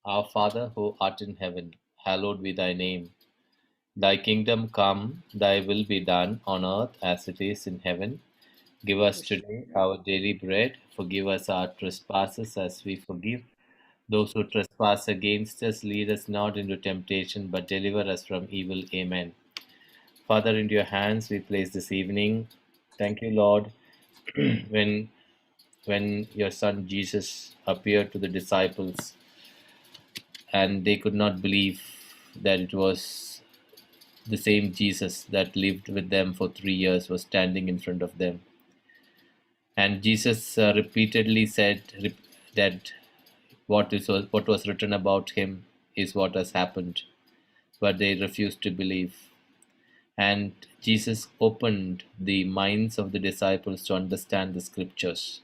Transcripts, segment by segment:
Our Father who art in heaven, hallowed be thy name. Thy kingdom come, thy will be done on earth as it is in heaven. Give us Yes. today our daily bread. Forgive us our trespasses as we forgive those who trespass against us. Lead us not into temptation, but deliver us from evil. Amen. Father, into your hands we place this evening. Thank you, Lord, when when your son Jesus appeared to the disciples and they could not believe that it was the same Jesus that lived with them for 3 years was standing in front of them. And Jesus repeatedly said that what was written about him is what has happened, but they refused to believe. And Jesus opened the minds of the disciples to understand the scriptures.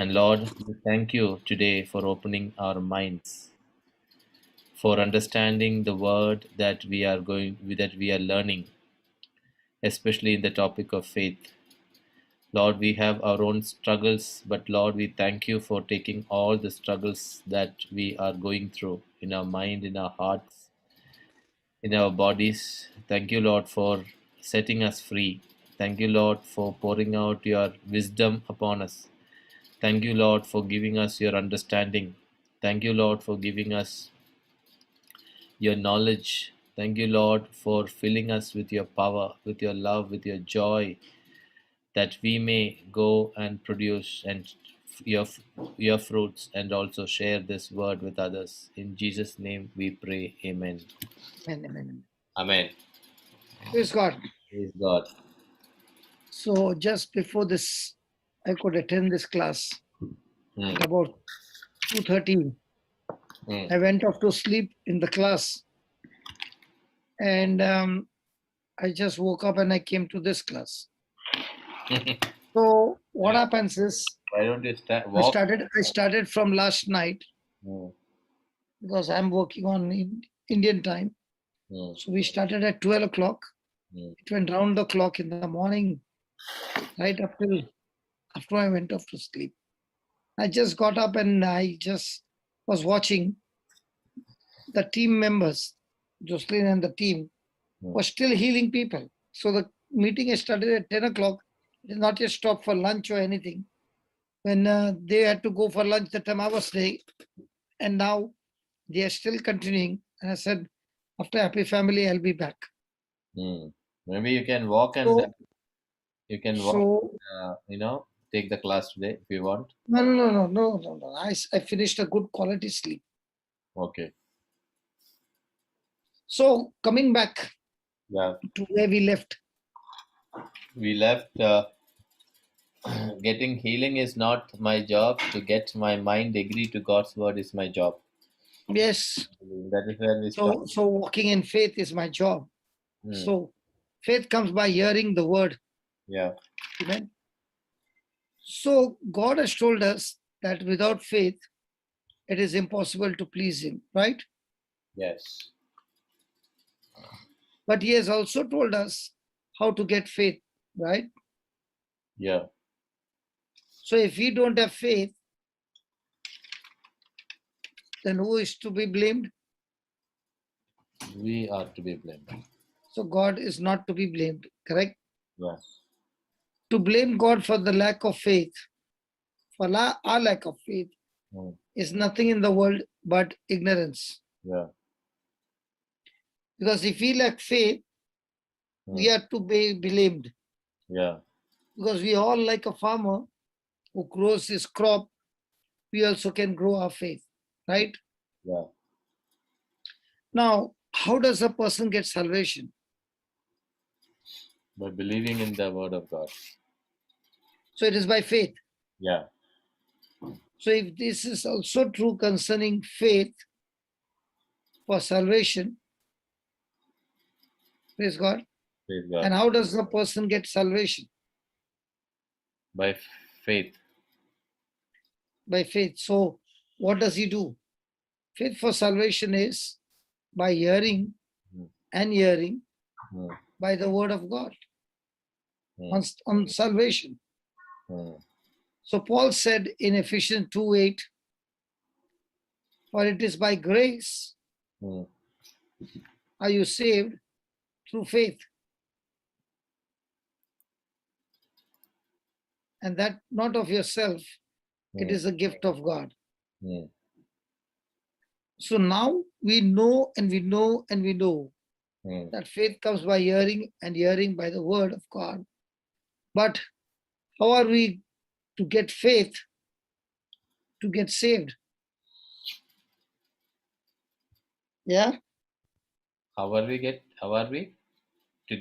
And Lord, we thank you today for opening our minds, for understanding the word that we are learning, especially in the topic of faith. Lord, we have our own struggles, but Lord, we thank you for taking all the struggles that we are going through in our mind, in our hearts, in our bodies. Thank you, Lord, for setting us free. Thank you, Lord, for pouring out your wisdom upon us. Thank you, Lord, for giving us your understanding. Thank you, Lord, for giving us your knowledge. Thank you, Lord, for filling us with your power, with your love, with your joy, that we may go and produce and your, your fruits and also share this word with others. In Jesus' name we pray. Amen. Amen, amen, amen. Amen. Praise God. Praise God. So just before this, I could attend this class Hmm. at about 2:30. Hmm. I went off to sleep in the class, and I just woke up and I came to this class. So what happens is Why don't you I walk? started from last night Hmm. because I'm working on Indian time. Hmm. So we started at 12 o'clock. Hmm. It went round the clock in the morning, right up till after I went off to sleep. I just got up and I just was watching the team members, Jocelyn and the team, Hmm. was still healing people. So the meeting has started at 10 o'clock. It is not yet stopped for lunch or anything. When they had to go for lunch, the time I was there, and now they are still continuing. And I said, after Happy Family, I'll be back. Hmm. Maybe you can walk and So, you can walk, so take the class today if you want. no, no, no, no, no, no, no. I finished a good quality sleep. Okay. So coming back Yeah. to where we left. We left. Getting healing is not my job. To get my mind agree to God's word is my job. Yes. That is where we stop. So walking in faith is my job. Hmm. So faith comes by hearing the word. Yeah. Amen. So God has told us that without faith, it is impossible to please Him, right? Yes. But He has also told us how to get faith, right? Yeah. So if we don't have faith, then who is to be blamed? We are to be blamed. So God is not to be blamed, correct? Yeah. To blame God for the lack of faith, for our lack of faith, Hmm. is nothing in the world but ignorance. Yeah. Because if we lack faith, Hmm. we are to be blamed. Yeah. Because we all like a farmer who grows his crop, we also can grow our faith, right? Yeah. Now, how does a person get salvation? By believing in the word of God. So it is by faith. Yeah. So if this is also true concerning faith for salvation, praise God. Praise And God. how does a person get salvation? By faith. By faith. So what does he do? Faith for salvation is by hearing Hmm. and hearing Hmm. by the word of God Hmm. on salvation. Hmm. So Paul said in Ephesians 2:8, For it is by grace are you saved through faith. And that not of yourself, it is a gift of God. So now we know and we know and we know that faith comes by hearing and hearing by the word of God. But how are we to get faith to get saved? Yeah. How are we to get?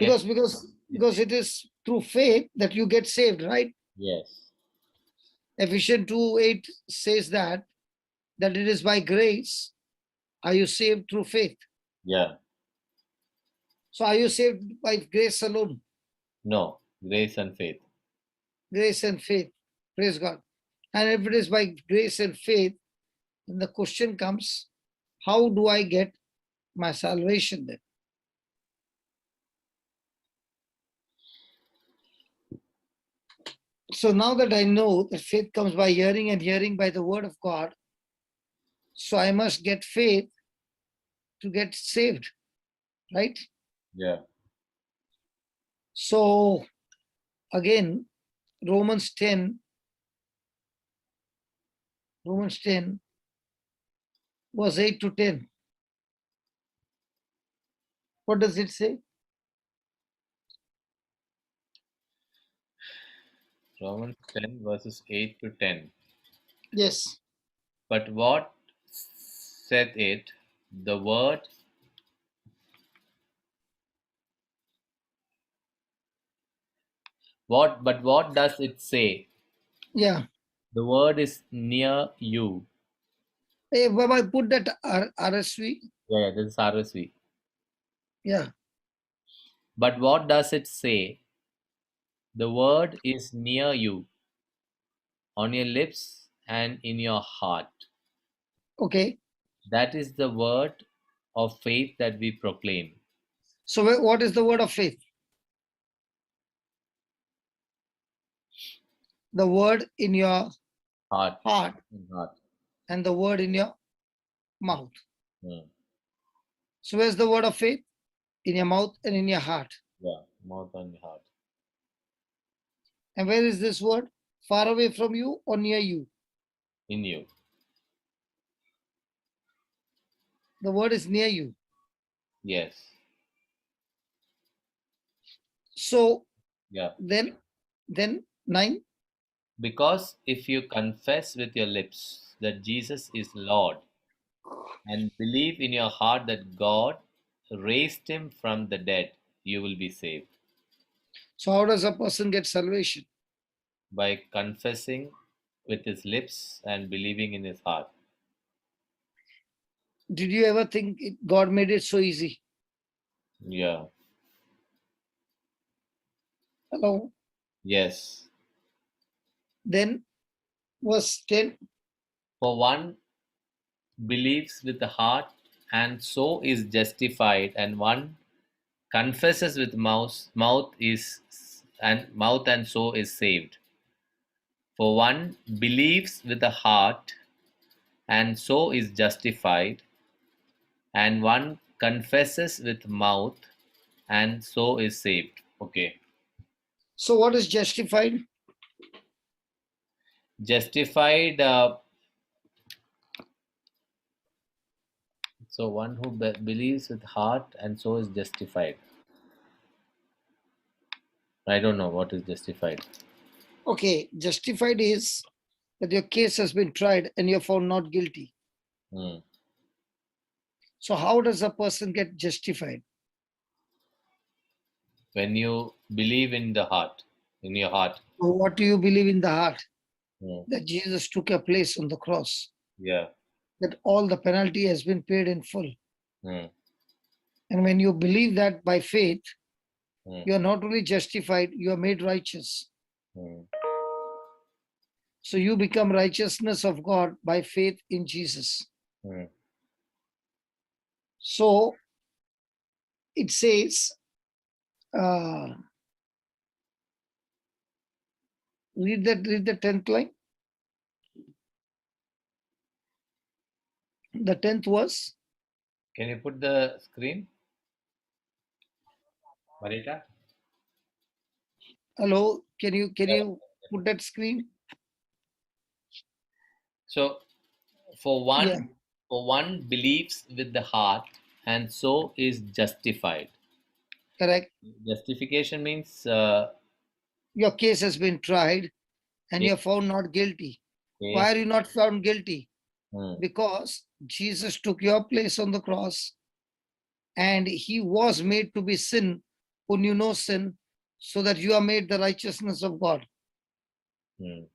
Because it is through faith that you get saved, right? Yes. Ephesians 2:8 says that it is by grace are you saved through faith. Yeah. So are you saved by grace alone? No, grace and faith. Grace and faith. Praise God. And if it is by grace and faith, then the question comes, how do I get my salvation then? So now that I know that faith comes by hearing and hearing by the word of God, so I must get faith to get saved, right? Yeah. So again, Romans 10, verse 8 to 10. What does it say? Romans 10 verses 8 to 10. Yes. But what saith it? The word what does it say? Yeah. The word is near you. Hey, Baba, put that RSV. Yeah, this is RSV. Yeah. But what does it say? The word is near you, on your lips and in your heart. Okay. That is the word of faith that we proclaim. So what is the word of faith? The word in your Heart. heart Heart. and the word in your mouth. Hmm. So where's the word of faith? In your mouth and in your heart. Yeah, mouth and heart. And where is this word? Far away from you or near you? In you. The word is near you. Yes. So Yeah. then 9. Because if you confess with your lips that Jesus is Lord and believe in your heart that God raised him from the dead, you will be saved. So how does a person get salvation? By confessing with his lips and believing in his heart. Did you ever think God made it so easy? Yeah. Hello. Yes. Then verse 10. For one believes with the heart and so is justified, and one confesses with mouth and so is saved. For one believes with the heart and so is justified, and one confesses with mouth and so is saved. Okay. So what is justified? Justified, so one who believes with heart and so is justified. I don't know what is justified. Okay, justified is that your case has been tried and you're found not guilty. Hmm. So how does a person get justified? When you believe in the heart, in your heart. So what do you believe in the heart? Hmm. That Jesus took your place on the cross. Yeah. That all the penalty has been paid in full. Hmm. And when you believe that by faith, Hmm. you are not only justified, you are made righteous. Hmm. So you become righteousness of God by faith in Jesus. Hmm. So it says, read the 10th line. The 10th verse. Can you put the screen, Marita? Hello, can you put that screen? So, for Yeah, one believes with the heart, and so is justified. correct. Justification means Your case has been tried and yeah, you're found not guilty. okay. Why are you not found guilty? Hmm, Because Jesus took your place on the cross and he was made to be sin who knew no sin, so that you are made the righteousness of God. hmm.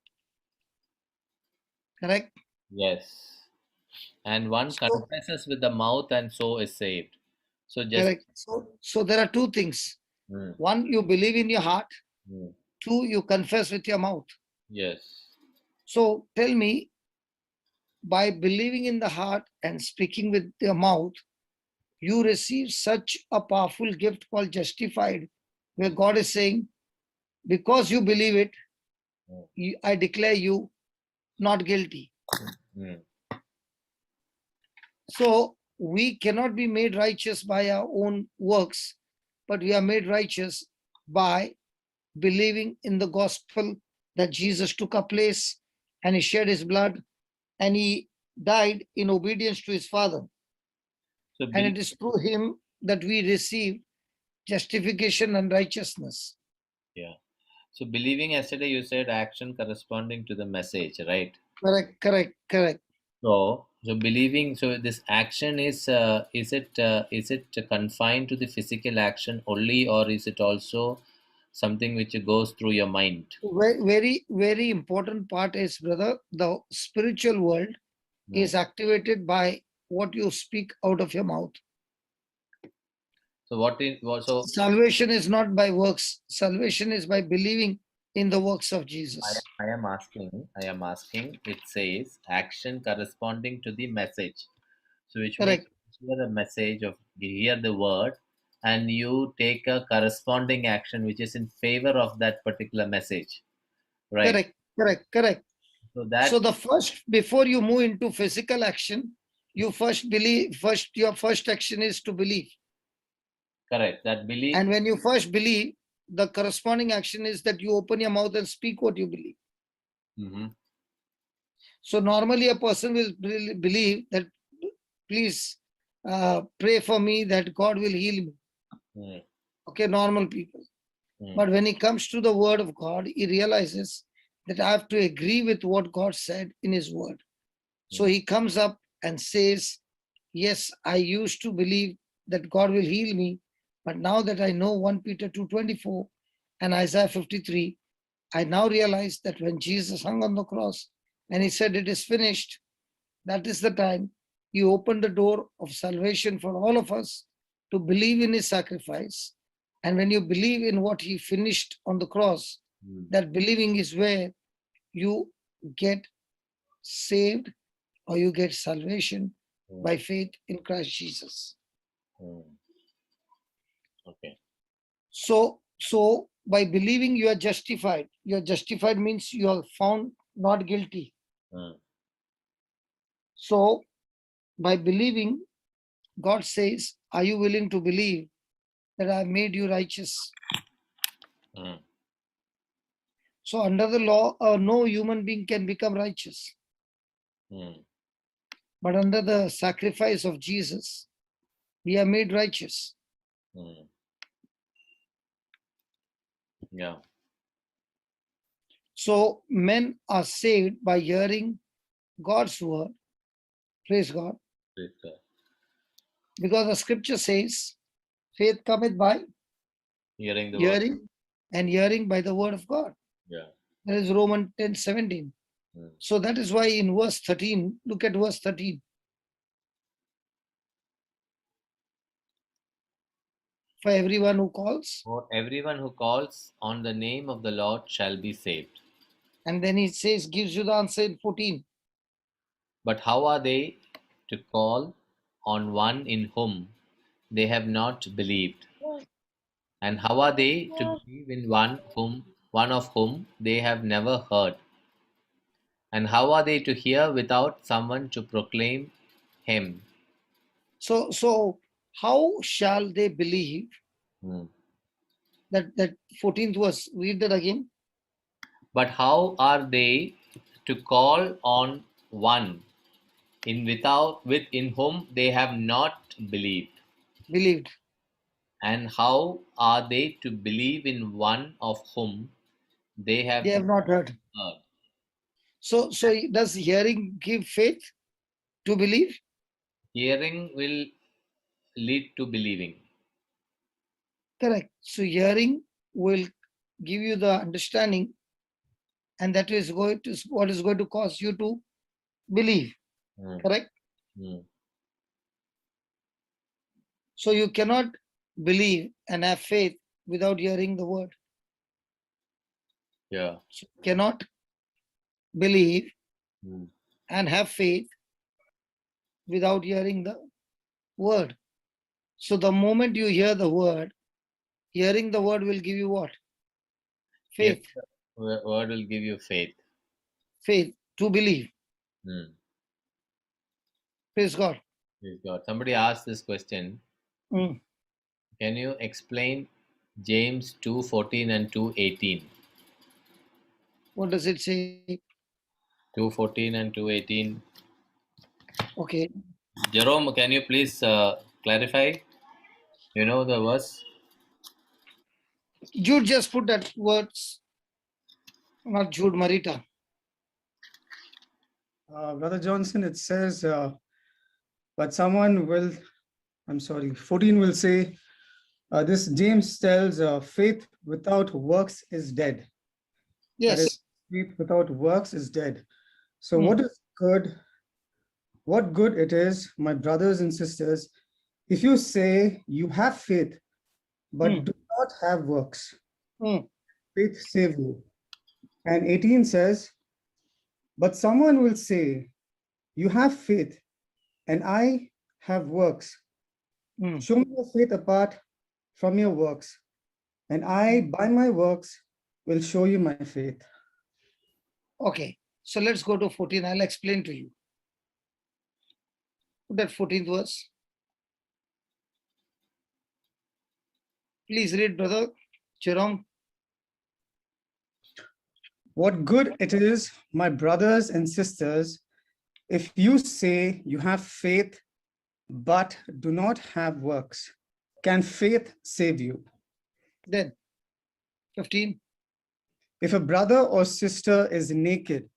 Correct? Yes. And one So, confesses with the mouth, and so is saved. So just correct. So there are two things. hmm, One, you believe in your heart. hmm. Two, you confess with your mouth. Yes. So tell me, by believing in the heart and speaking with your mouth, you receive such a powerful gift called justified, where God is saying, because you believe it, Hmm, I declare you not guilty. hmm, So we cannot be made righteous by our own works, but we are made righteous by believing in the gospel that Jesus took our place and he shed his blood and he died in obedience to his Father. So And it is through him that we receive justification and righteousness. yeah. So believing, yesterday you said action corresponding to the message, right? Correct, correct, correct. So believing. So this action is it confined to the physical action only, or is it also something which goes through your mind? Very, very important part is, brother, the spiritual world Hmm. is activated by what you speak out of your mouth. So so Salvation is not by works, salvation is by believing in the works of Jesus. I am asking. It says action corresponding to the message. So which means Correct, you hear a message of you hear the word, and you take a corresponding action which is in favor of that particular message, right? correct, correct, correct. So So that the first, before you move into physical action, you first believe, your first action is to believe. correct. That belief. And when you first believe, the corresponding action is that you open your mouth and speak what you believe. Hmm. So normally a person will believe that, please pray for me that God will heal me. Hmm. Okay, normal people. Hmm. But when he comes to the word of God, he realizes that I have to agree with what God said in his word. So Hmm. he comes up and says, yes, I used to believe that God will heal me, but now that I know 1 Peter 2:24 and Isaiah 53, I now realize that when Jesus hung on the cross and he said, it is finished, that is the time he opened the door of salvation for all of us to believe in his sacrifice. And when you believe in what he finished on the cross, Hmm. that believing is where you get saved or you get salvation Hmm. by faith in Christ Jesus. Hmm. Okay. So by believing you are justified. You are justified means you are found not guilty. Hmm. So by believing, God says, are you willing to believe that I made you righteous? Hmm. So under the law, no human being can become righteous. Hmm. But under the sacrifice of Jesus, we are made righteous. Hmm. Yeah. So men are saved by hearing God's word. Praise God. Praise God. Because the scripture says, faith cometh by Hearing the word. hearing, and hearing by the word of God. Yeah. That is Romans 10:17. Hmm. So that is why in verse 13, look at verse 13. For everyone who calls, For everyone who calls on the name of the Lord shall be saved. and then he says, gives you the answer in 14. But how are they to call on one in whom they have not believed? And how are they to believe in one of whom they have never heard? And how are they to hear without someone to proclaim? him. So how shall they believe? That 14th verse, read that again. But how are they to call on one in whom they have not believed? Believed. And how are they to believe in one of whom they They have have not heard. heard? So does hearing give faith to believe? Hearing will lead to believing. Correct. So hearing will give you the understanding, and that is what is going to cause you to believe. Correct. So you cannot believe and have faith without hearing the word. Yeah. So you cannot believe and have faith without hearing the word. So the moment you hear the word, hearing the word will give you what? Faith. Yes, word will give you faith. Faith to believe. Praise God. Praise God. Somebody asked this question. Mm. Can you explain James 2:14 and 2:18? What does it say? 2:14 and 2:18. Okay. Jerome, can you please clarify? You know the verse? Jude just put that words, not Jude, Marita. Brother Johnson, it says, but someone will, 14 will say, this James tells faith without works is dead. Yes. That is, faith without works is dead. So what good it is, my brothers and sisters, if you say you have faith, but do not have works. Faith save you. And 18 says, but someone will say, you have faith, and I have works. Show me your faith apart from your works, and I, by my works, will show you my faith. Okay, so let's go to 14. I'll explain to you. Put that 14th verse. Please read, brother Jerome. What good it is, my brothers and sisters, if you say you have faith, but do not have works. Can faith save you? Then, 15. If a brother or sister is naked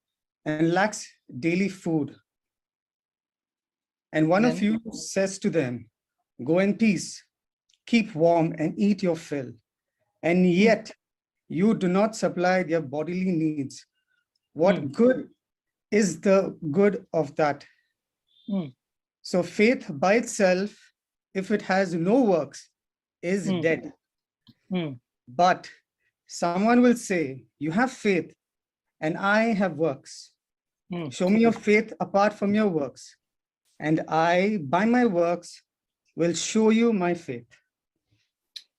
and lacks daily food, and one of you says to them, go in peace, keep warm and eat your fill, and yet you do not supply their bodily needs, what good is the good of that? So faith by itself, if it has no works, is dead. But someone will say, you have faith and I have works. Show me your faith apart from your works, and I, by my works, will show you my faith.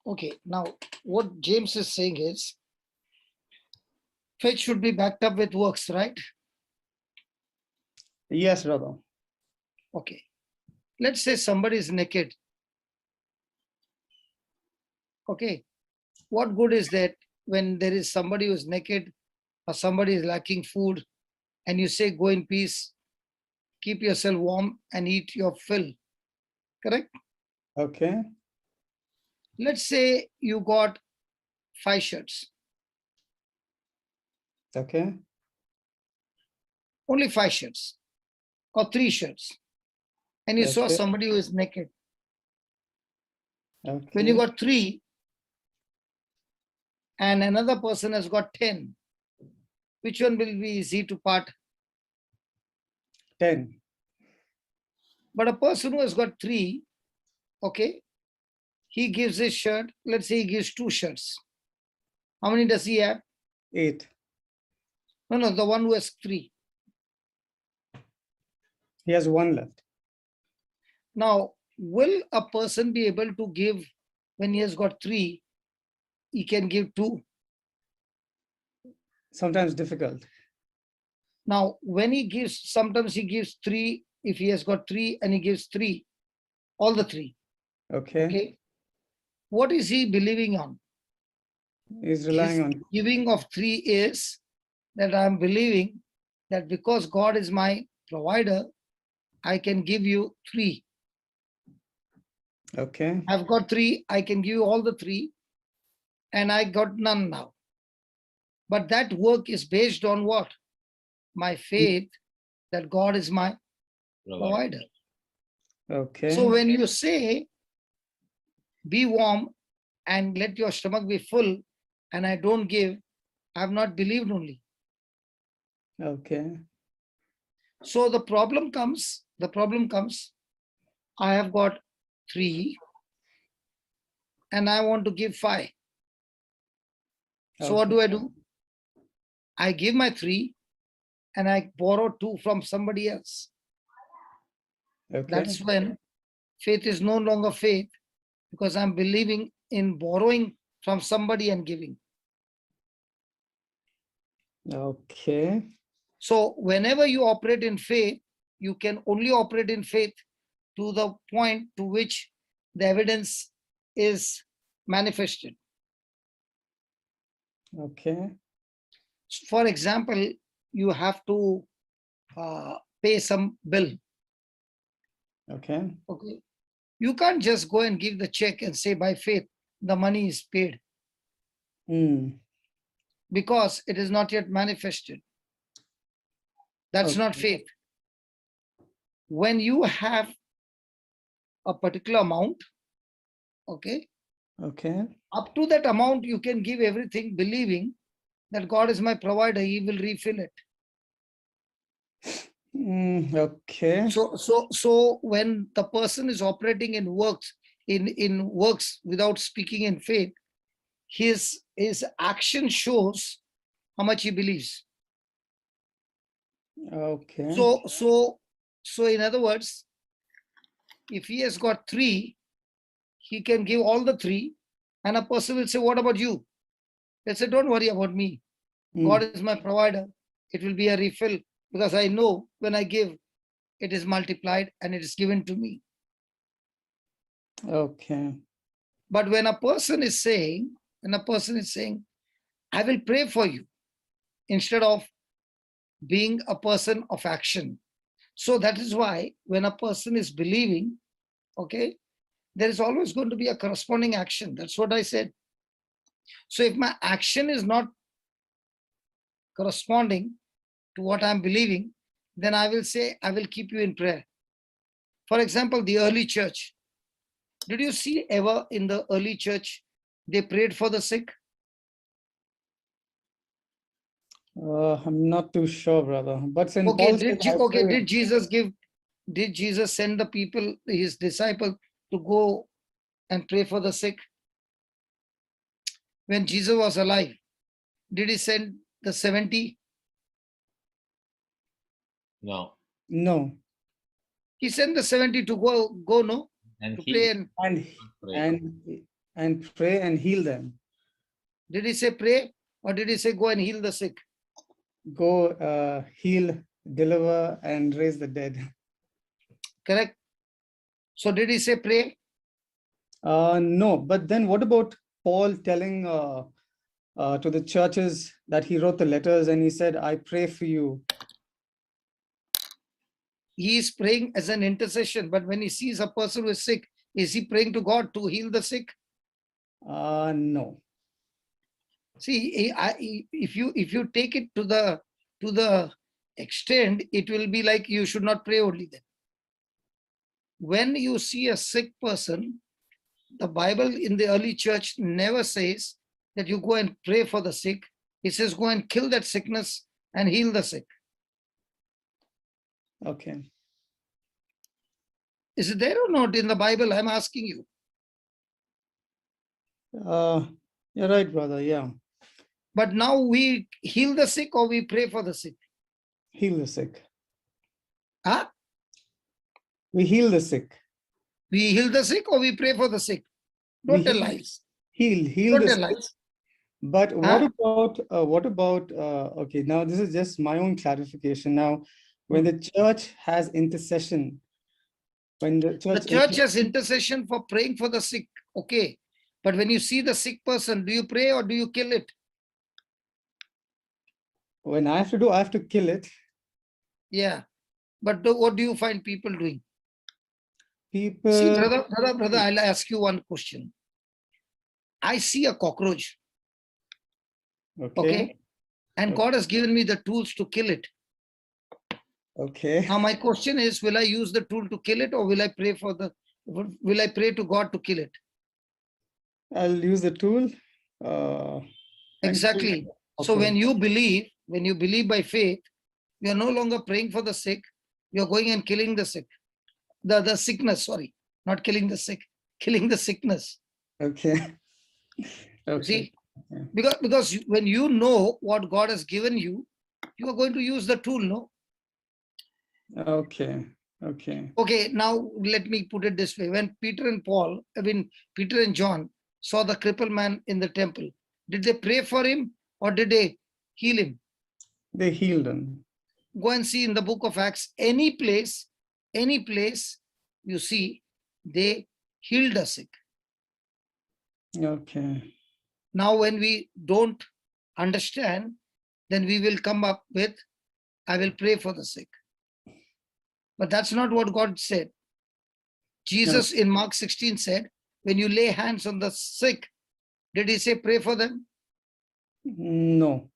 Okay, now what James is saying is, faith should be backed up with works, right? Yes, brother. Okay. Let's say somebody is naked. Okay. What good is that when there is somebody who is naked or somebody is lacking food and you say, go in peace, keep yourself warm and eat your fill? Correct? Okay. Let's say you got 5 shirts. Okay. Only 5 shirts or 3 shirts. And you saw somebody who is naked. Okay. When you got 3 and another person has got 10, which one will be easy to part? 10. But a person who has got 3, okay, he gives his shirt, let's say he gives 2 shirts. How many does he have? 8. No, the one who has 3. He has 1 left. Now, will a person be able to give, when he has got 3, he can give 2? Sometimes difficult. Now, when he gives, sometimes he gives 3 if he has got 3 and he gives 3, all the 3. Okay. Okay. What is he believing on? He's relying His on. giving of 3 is that I'm believing that because God is my provider, I can give you 3. Okay. I've got 3, I can give you all the 3, and I got none now. But that work is based on what? My faith that God is my provider. Okay. So when you say, be warm and let your stomach be full, and I don't give, I've not believed only. Okay. So the problem comes, I have got 3 and I want to give 5. So what do? I give my 3 and I borrow 2 from somebody else. Okay. That's when faith is no longer faith, because I'm believing in borrowing from somebody and giving. Okay. So whenever you operate in faith, you can only operate in faith to the point to which the evidence is manifested. Okay. For example, you have to pay some bill. Okay. Okay. You can't just go and give the check and say by faith the money is paid, because it is not yet manifested. That's not faith. When you have a particular amount, okay, Okay. up to that amount you can give everything, believing that God is my provider, he will refill it. Okay. So when the person is operating in works, in works without speaking in faith, his action shows how much he believes. Okay. So in other words, if he has got 3, he can give all the 3, and a person will say, what about you? They'll say, don't worry about me. God is my provider. It will be a refill, because I know when I give, it is multiplied and it is given to me. Okay. But when a person is saying, I will pray for you, instead of being a person of action. So that is why when a person is believing, okay, there is always going to be a corresponding action. That's what I said. So if my action is not corresponding to what I'm believing, then I will say, I will keep you in prayer. For example, the early church. Did you see ever in the early church, they prayed for the sick? I'm not too sure, brother. But St. Paul said, did Jesus send the people, his disciples, to go and pray for the sick? When Jesus was alive, did he send the 70? No. No. He sent the 70 to go no? And to he pray and pray and heal them. Did he say pray, or did he say go and heal the sick? Go heal, deliver, and raise the dead. Correct. So did he say pray? No, but then what about Paul telling to the churches that he wrote the letters and he said, I pray for you? He is praying as an intercession, but when he sees a person who is sick, is he praying to God to heal the sick? No. See, if you take it to the extent, it will be like you should not pray only then. When you see a sick person, the Bible in the early church never says that you go and pray for the sick. It says go and kill that sickness and heal the sick. Okay. Is it there or not in the Bible? I'm asking you. You're right, brother. Yeah. But now we heal the sick or we pray for the sick? Heal the sick. Huh? We heal the sick. We heal the sick or we pray for the sick? Don't tell lies. Heal the sick. Lies. But what about okay, now this is just my own clarification. Now, when the church has intercession, when the The church has intercession for praying for the sick. Okay. But when you see the sick person, do you pray or do you kill it? when I have to kill it. Yeah. But what do you find people doing? People. See, brother, I'll ask you one question. I see a cockroach. Okay. And God has given me the tools to kill it. Okay. Now my question is, will I use the tool to kill it, or will I pray to God to kill it? I'll use the tool. Exactly. Okay. So when you believe by faith, you're no longer praying for the sick, you're going and killing the sick. The sickness, sorry, not killing the sick, killing the sickness. Okay. Okay. See? Because when you know what God has given you, you are going to use the tool, no? Okay. Okay. Okay, now let me put it this way. When Peter and John saw the crippled man in the temple, did they pray for him or did they heal him? They healed him. Go and see in the book of Acts, any place you see, they healed the sick. Okay. Now, when we don't understand, then we will come up with, I will pray for the sick. But that's not what God said. Jesus in Mark 16 said, when you lay hands on the sick, did he say pray for them? No.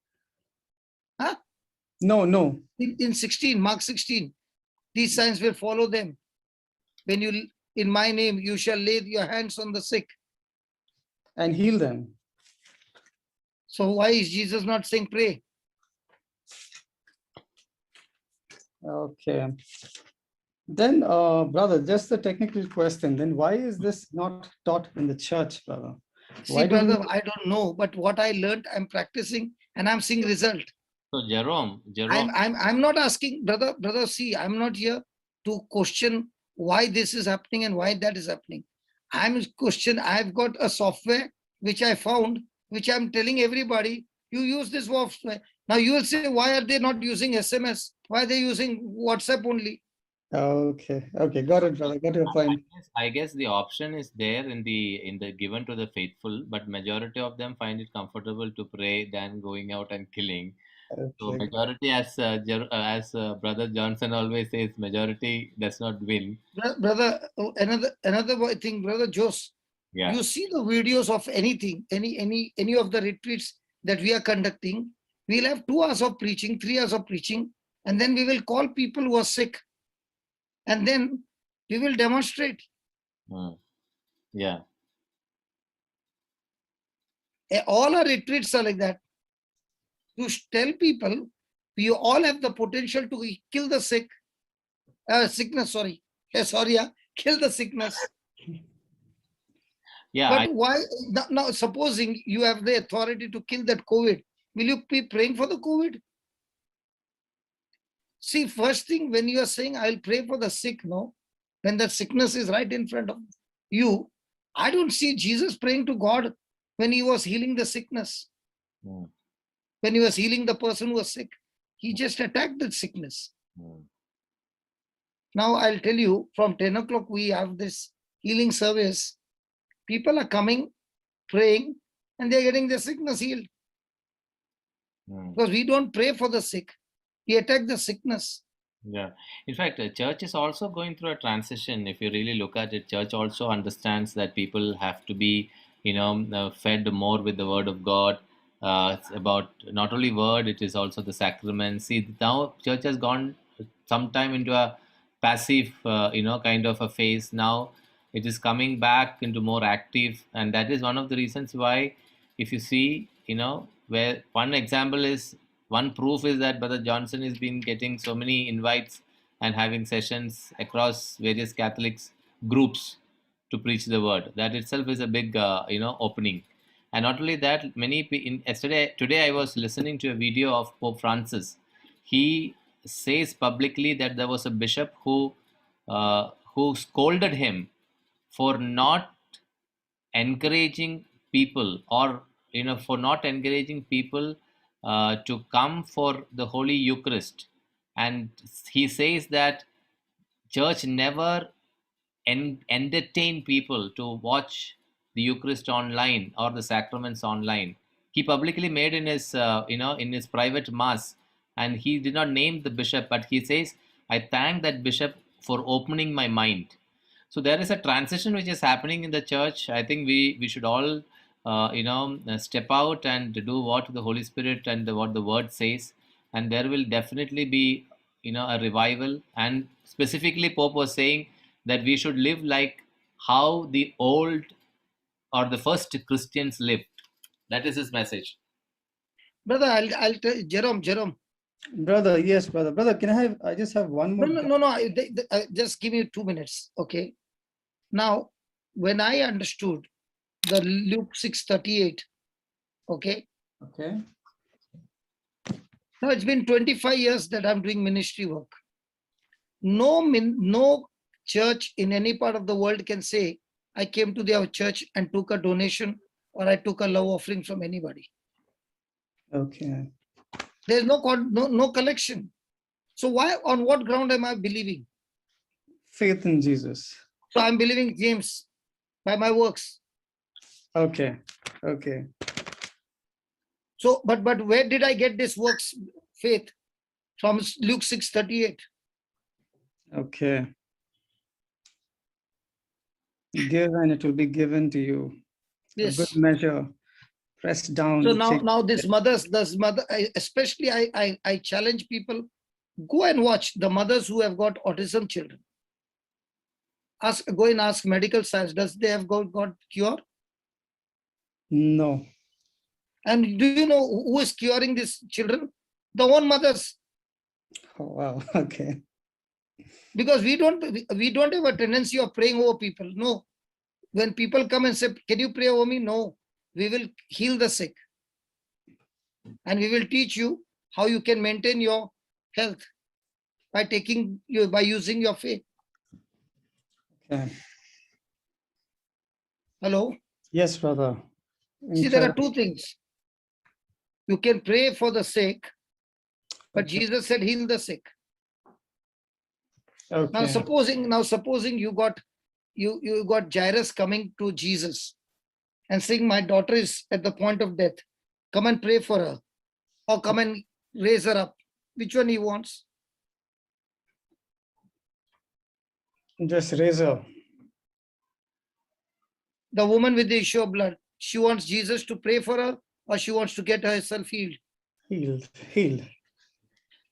Huh? No. In 16, Mark 16, these signs will follow them. When you, in my name, you shall lay your hands on the sick. And heal them. So why is Jesus not saying pray? Okay. Then, brother, just a technical question. Then why is this not taught in the church, brother? See, brother, I don't know, but what I learned, I'm practicing and I'm seeing result. So Jerome, I'm not asking, brother, see, I'm not here to question why this is happening and why that is happening. I've got a software which I found, which I'm telling everybody, you use this software. Now you will say, why are they not using SMS? Why are they using WhatsApp only? Okay. Got it, brother. Got your point. I guess the option is there in the given to the faithful, but majority of them find it comfortable to pray than going out and killing. Okay. So majority, as Brother Johnson always says, majority does not win. Brother, another thing, Brother Jose, Yeah. you see the videos of anything, any of the retreats that we are conducting, we'll have 2 hours of preaching, 3 hours of preaching, and then we will call people who are sick, and then we will demonstrate. Yeah. All our retreats are like that. To tell people, we all have the potential to kill the sickness, kill the sickness. Yeah. But why, now supposing you have the authority to kill that COVID, will you be praying for the COVID? See, first thing, when you are saying, I'll pray for the sick, no, when the sickness is right in front of you, I don't see Jesus praying to God when he was healing the sickness. When he was healing the person who was sick, he just attacked the sickness. Now I'll tell you, from 10 o'clock, we have this healing service. People are coming, praying, and they're getting the sickness healed. Because we don't pray for the sick. We attack the sickness. Yeah. In fact, the church is also going through a transition. If you really look at it, church also understands that people have to be, fed more with the word of God. It's about not only word, it is also the sacraments. See, now church has gone sometime into a passive, kind of a phase. Now it is coming back into more active, and that is one of the reasons why, if you see, where one proof is that Brother Johnson has been getting so many invites and having sessions across various Catholics groups to preach the word. That itself is a big, opening. And not only that, today I was listening to a video of Pope Francis. He says publicly that there was a bishop who scolded him for not encouraging people, or for not encouraging people to come for the Holy Eucharist And he says that church never entertain people to watch the Eucharist online or the sacraments online. He publicly made in his in his private mass, and he did not name the bishop, but he says, "I thank that bishop for opening my mind." So there is a transition which is happening in the church. I think we should all step out and do what the Holy Spirit and what the Word says, and there will definitely be a revival. And specifically, Pope was saying that we should live like how the old or the first Christians lived. That is his message. Brother, I'll tell Jerome. Brother, yes, brother. Brother, I just have one more. No. Just give me 2 minutes. Okay. Now, when I understood the Luke 6:38, okay. Okay. Now it's been 25 years that I'm doing ministry work. No church in any part of the world can say, I came to their church and took a donation or I took a love offering from anybody. Okay. There's no collection. So why, on what ground am I believing? Faith in Jesus. So I'm believing James by my works. Okay. Okay. So, but where did I get this works faith? From Luke 6:38. Okay. Give and it will be given to you. Yes. A good measure, pressed down. So now this mother, especially I challenge people, go and watch the mothers who have got autism children. Go and ask medical science, does they have got cure? No. And do you know who is curing these children? The own mothers. Oh, wow. Okay. Because we don't have a tendency of praying over people. No. When people come and say, can you pray over me? No. We will heal the sick. And we will teach you how you can maintain your health by using your faith. Okay. Hello? Yes, brother. See, there are two things. You can pray for the sick, but Okay. Jesus said heal the sick. Okay. Now supposing you got Jairus coming to Jesus and saying, my daughter is at the point of death. Come and pray for her. Or come and raise her up. Which one he wants? Just raise her. The woman with the issue of blood. She wants Jesus to pray for her, or she wants to get herself healed. Healed.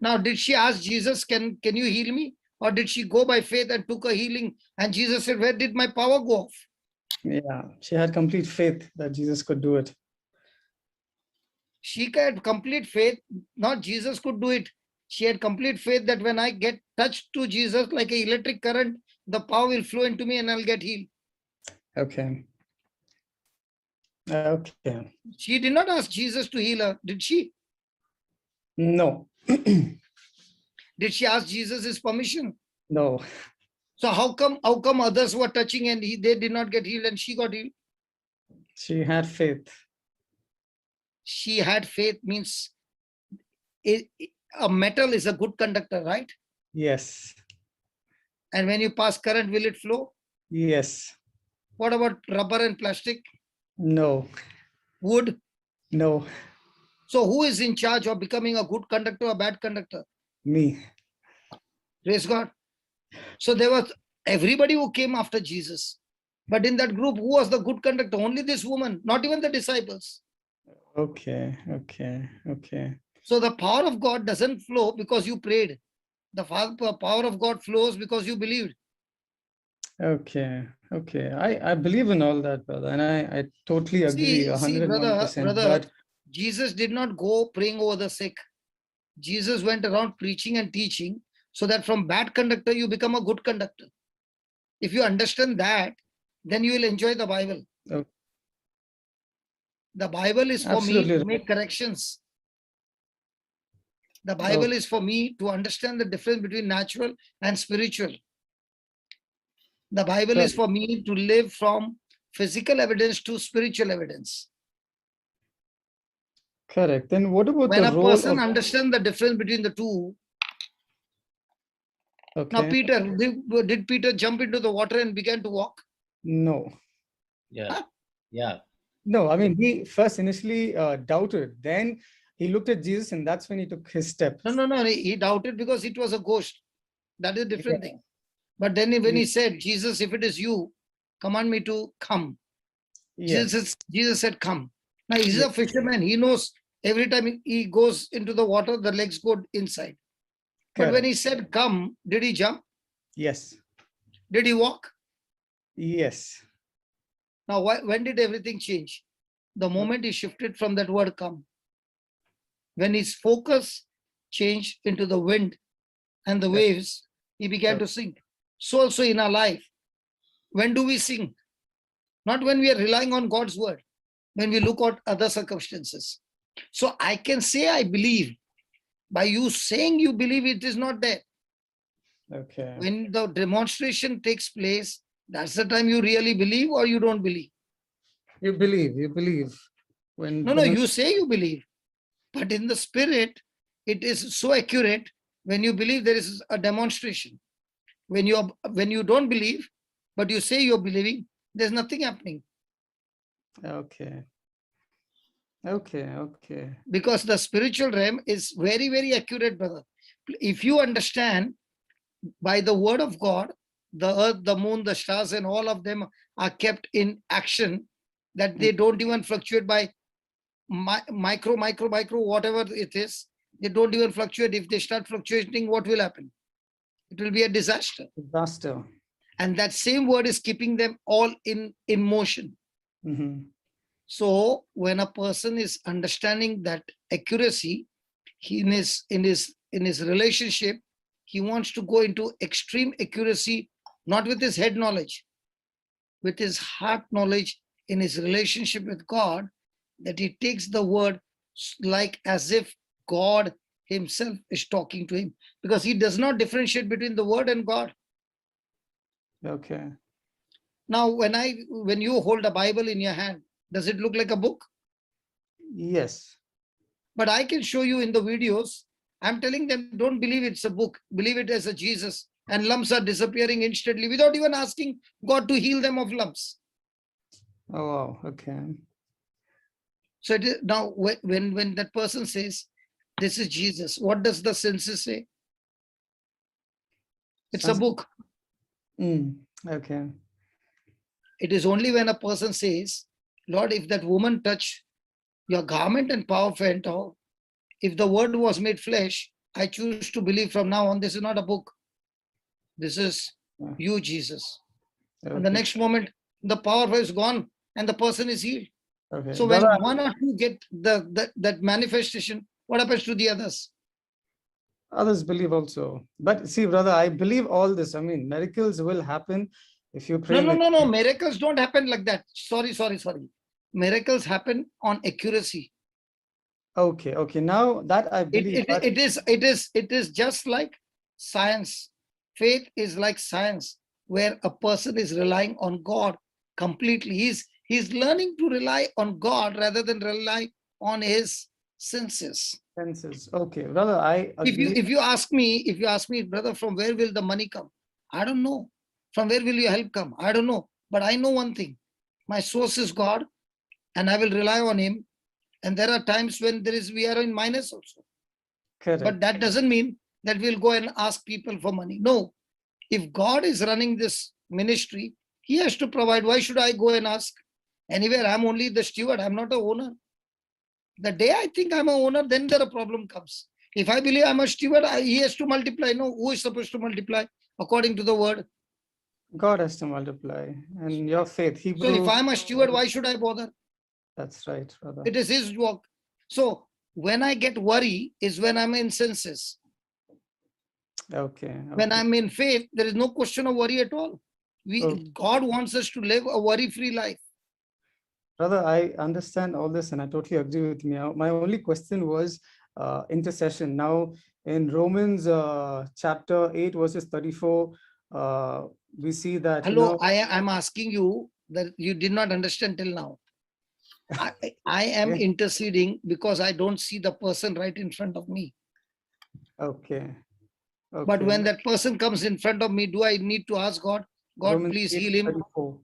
Now, did she ask Jesus, can you heal me? Or did she go by faith and took a healing? And Jesus said, where did my power go off? Yeah, she had complete faith that Jesus could do it. She had complete faith, not Jesus could do it. She had complete faith that when I get touched to Jesus like an electric current, the power will flow into me and I'll get healed. Okay. Okay. She did not ask Jesus to heal her, did she? No. Did she ask Jesus his permission? No. So how come others were touching and they did not get healed and she got healed? She had faith. She had faith means a metal is a good conductor, right? Yes. And when you pass current, will it flow? Yes. What about rubber and plastic? No. Wood? No. So who is in charge of becoming a good conductor or bad conductor? Me. Praise God. So there was everybody who came after Jesus. But in that group, who was the good conductor? Only this woman, not even the disciples. Okay. So the power of God doesn't flow because you prayed. The power of God flows because you believed. Okay. I believe in all that, brother, and I totally agree. 101%. Brother, But Jesus did not go praying over the sick. Jesus went around preaching and teaching so that from bad conductor, you become a good conductor. If you understand that, then you will enjoy the Bible. Okay. The Bible is for me to make corrections. The Bible is for me to understand the difference between natural and spiritual. The Bible is for me to live from physical evidence to spiritual evidence. Correct. Then what about when the a role person of... understands the difference between the two, Now, Okay. Peter, did Peter jump into the water and began to walk? No. Yeah. Huh? Yeah. No, I mean, he first initially doubted. Then he looked at Jesus, and that's when he took his step. No. He doubted because it was a ghost. That is a different Yeah. thing. But then when he said, Jesus, if it is you, command me to come. Yes. Jesus said, come. Now, he's Yes. a fisherman. He knows every time he goes into the water, the legs go inside. But when Correct. he said, come, did he jump? Yes. Did he walk? Yes. Now, when did everything change? The moment he shifted from that word come. When his focus changed into the wind and the waves, he began to sink. So also in our life, when do we sing? Not when we are relying on God's word, when we look at other circumstances. So I can say I believe. By you saying you believe, it is not there. Okay. When the demonstration takes place, that's the time you really believe or you don't believe. You believe. When No, you say you believe. But in the spirit, it is so accurate. When you believe, there is a demonstration. When you don't believe, but you say you're believing, there's nothing happening. Okay. Because the spiritual realm is very, very accurate, brother. If you understand by the word of God, the earth, the moon, the stars, and all of them are kept in action, that they don't even fluctuate by micro, whatever it is. They don't even fluctuate. If they start fluctuating, what will happen? It will be a disaster. And that same word is keeping them all in motion. Mm-hmm. So when a person is understanding that accuracy, he in his relationship, he wants to go into extreme accuracy, not with his head knowledge, with his heart knowledge in his relationship with God, that he takes the word like as if God himself is talking to him, because he does not differentiate between the word and God. Okay. Now, when you hold a Bible in your hand, does it look like a book? Yes. But I can show you in the videos. I'm telling them, don't believe it's a book. Believe it as a Jesus. And lumps are disappearing instantly without even asking God to heal them of lumps. Oh, wow. Okay. So it is, now when that person says, this is Jesus, what does the census say? It's a book. Okay. It is only when a person says, Lord, if that woman touch your garment and power went out, if the word was made flesh, I choose to believe from now on, this is not a book. This is you, Jesus. Okay. And the next moment, the power is gone and the person is healed. Okay. So when one or two get that manifestation, what happens to the others? Others believe also. But see, brother, I believe all this. I mean, miracles will happen if you pray. No. Miracles don't happen like that. Sorry. Miracles happen on accuracy. Okay. Now that I believe. It is just like science. Faith is like science, where a person is relying on God completely. He's learning to rely on God rather than rely on his senses. Okay, brother, I agree. If you ask me, brother, from where will the money come? I don't know. From where will your help come? I don't know. But I know one thing. My source is God, and I will rely on him. And there are times when we are in minus also. Correct. But that doesn't mean that we'll go and ask people for money. No. If God is running this ministry, he has to provide. Why should I go and ask? Anywhere, I'm only the steward. I'm not a owner. The day I think I'm an owner, then there a problem comes. If I believe I'm a steward, he has to multiply. No, who is supposed to multiply? According to the word. God has to multiply. And your faith, Hebrew. So if I'm a steward, why should I bother? That's right, brother. It is his work. So when I get worry is when I'm in senses. Okay. When I'm in faith, there is no question of worry at all. God wants us to live a worry-free life. Brother, I understand all this and I totally agree with you. My only question was intercession. Now, in Romans chapter 8, verses 34, we see that. Hello, I'm asking you that you did not understand till now. I am interceding because I don't see the person right in front of me. Okay. But when that person comes in front of me, do I need to ask God, God, Romans please heal him? 8:34.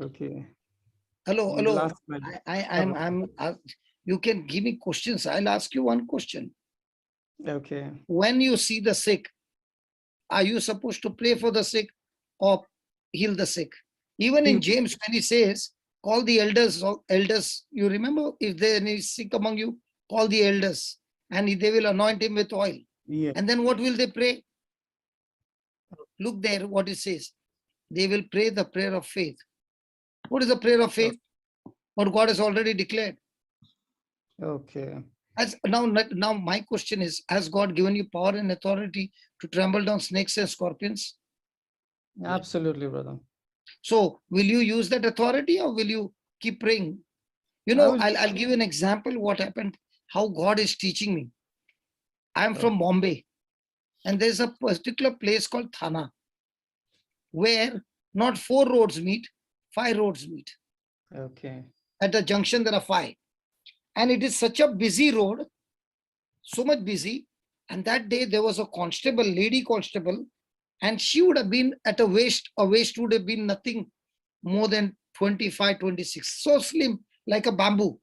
Okay. Hello, The hello. last line. You can give me questions. I'll ask you one question. Okay. When you see the sick, are you supposed to pray for the sick or heal the sick? Even in James, when he says, call the elders, you remember, if there is sick among you, call the elders, and they will anoint him with oil. Yeah. And then what will they pray? Look there, what it says. They will pray the prayer of faith. What is the prayer of faith? What God has already declared. Okay. Now my question is, has God given you power and authority to trample down snakes and scorpions? Absolutely, brother. So will you use that authority or will you keep praying? You know, I'll give you an example what happened, how God is teaching me. I'm from Bombay, and there's a particular place called Thana, where not 4 roads meet, 5 roads meet. Okay. At the junction, there are 5. And it is such a busy road, so much busy. And that day there was a constable, lady constable, and she would have been at a waist would have been nothing more than 25, 26. So slim, like a bamboo.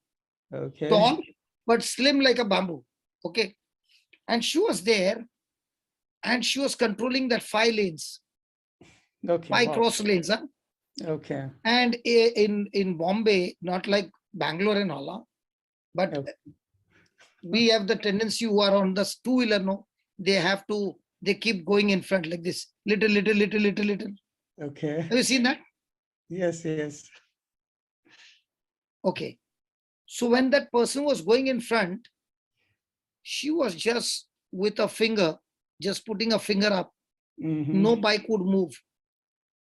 Okay. Tall, but slim like a bamboo. Okay. And she was there and she was controlling that 5 lanes. Okay. 5 wow. cross lanes. Huh? Okay. And in Bombay, not like Bangalore and all, but we have the tendency who are on the 2-wheeler, no, they keep going in front like this, little. Okay. Have you seen that? Yes, yes. Okay. So when that person was going in front, she was just with a finger, just putting a finger up. No bike would move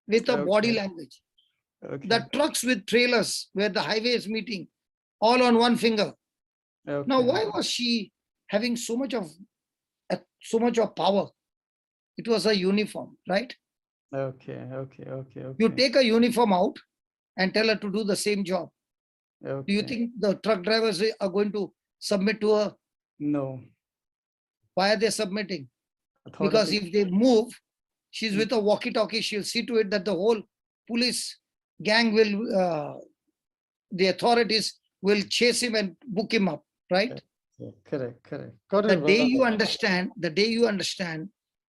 with a body language. Okay. The trucks with trailers where the highway is meeting, all on one finger. Okay. Now, why was she having so much of power? It was a uniform, right? Okay. You take a uniform out and tell her to do the same job. Okay. Do you think the truck drivers are going to submit to her? No. Why are they submitting? Authority. Because if they move, she's with a walkie-talkie, she'll see to it that the whole police gang will, the authorities will chase him and book him up, right? Yeah, correct. Got The it, day brother. you understand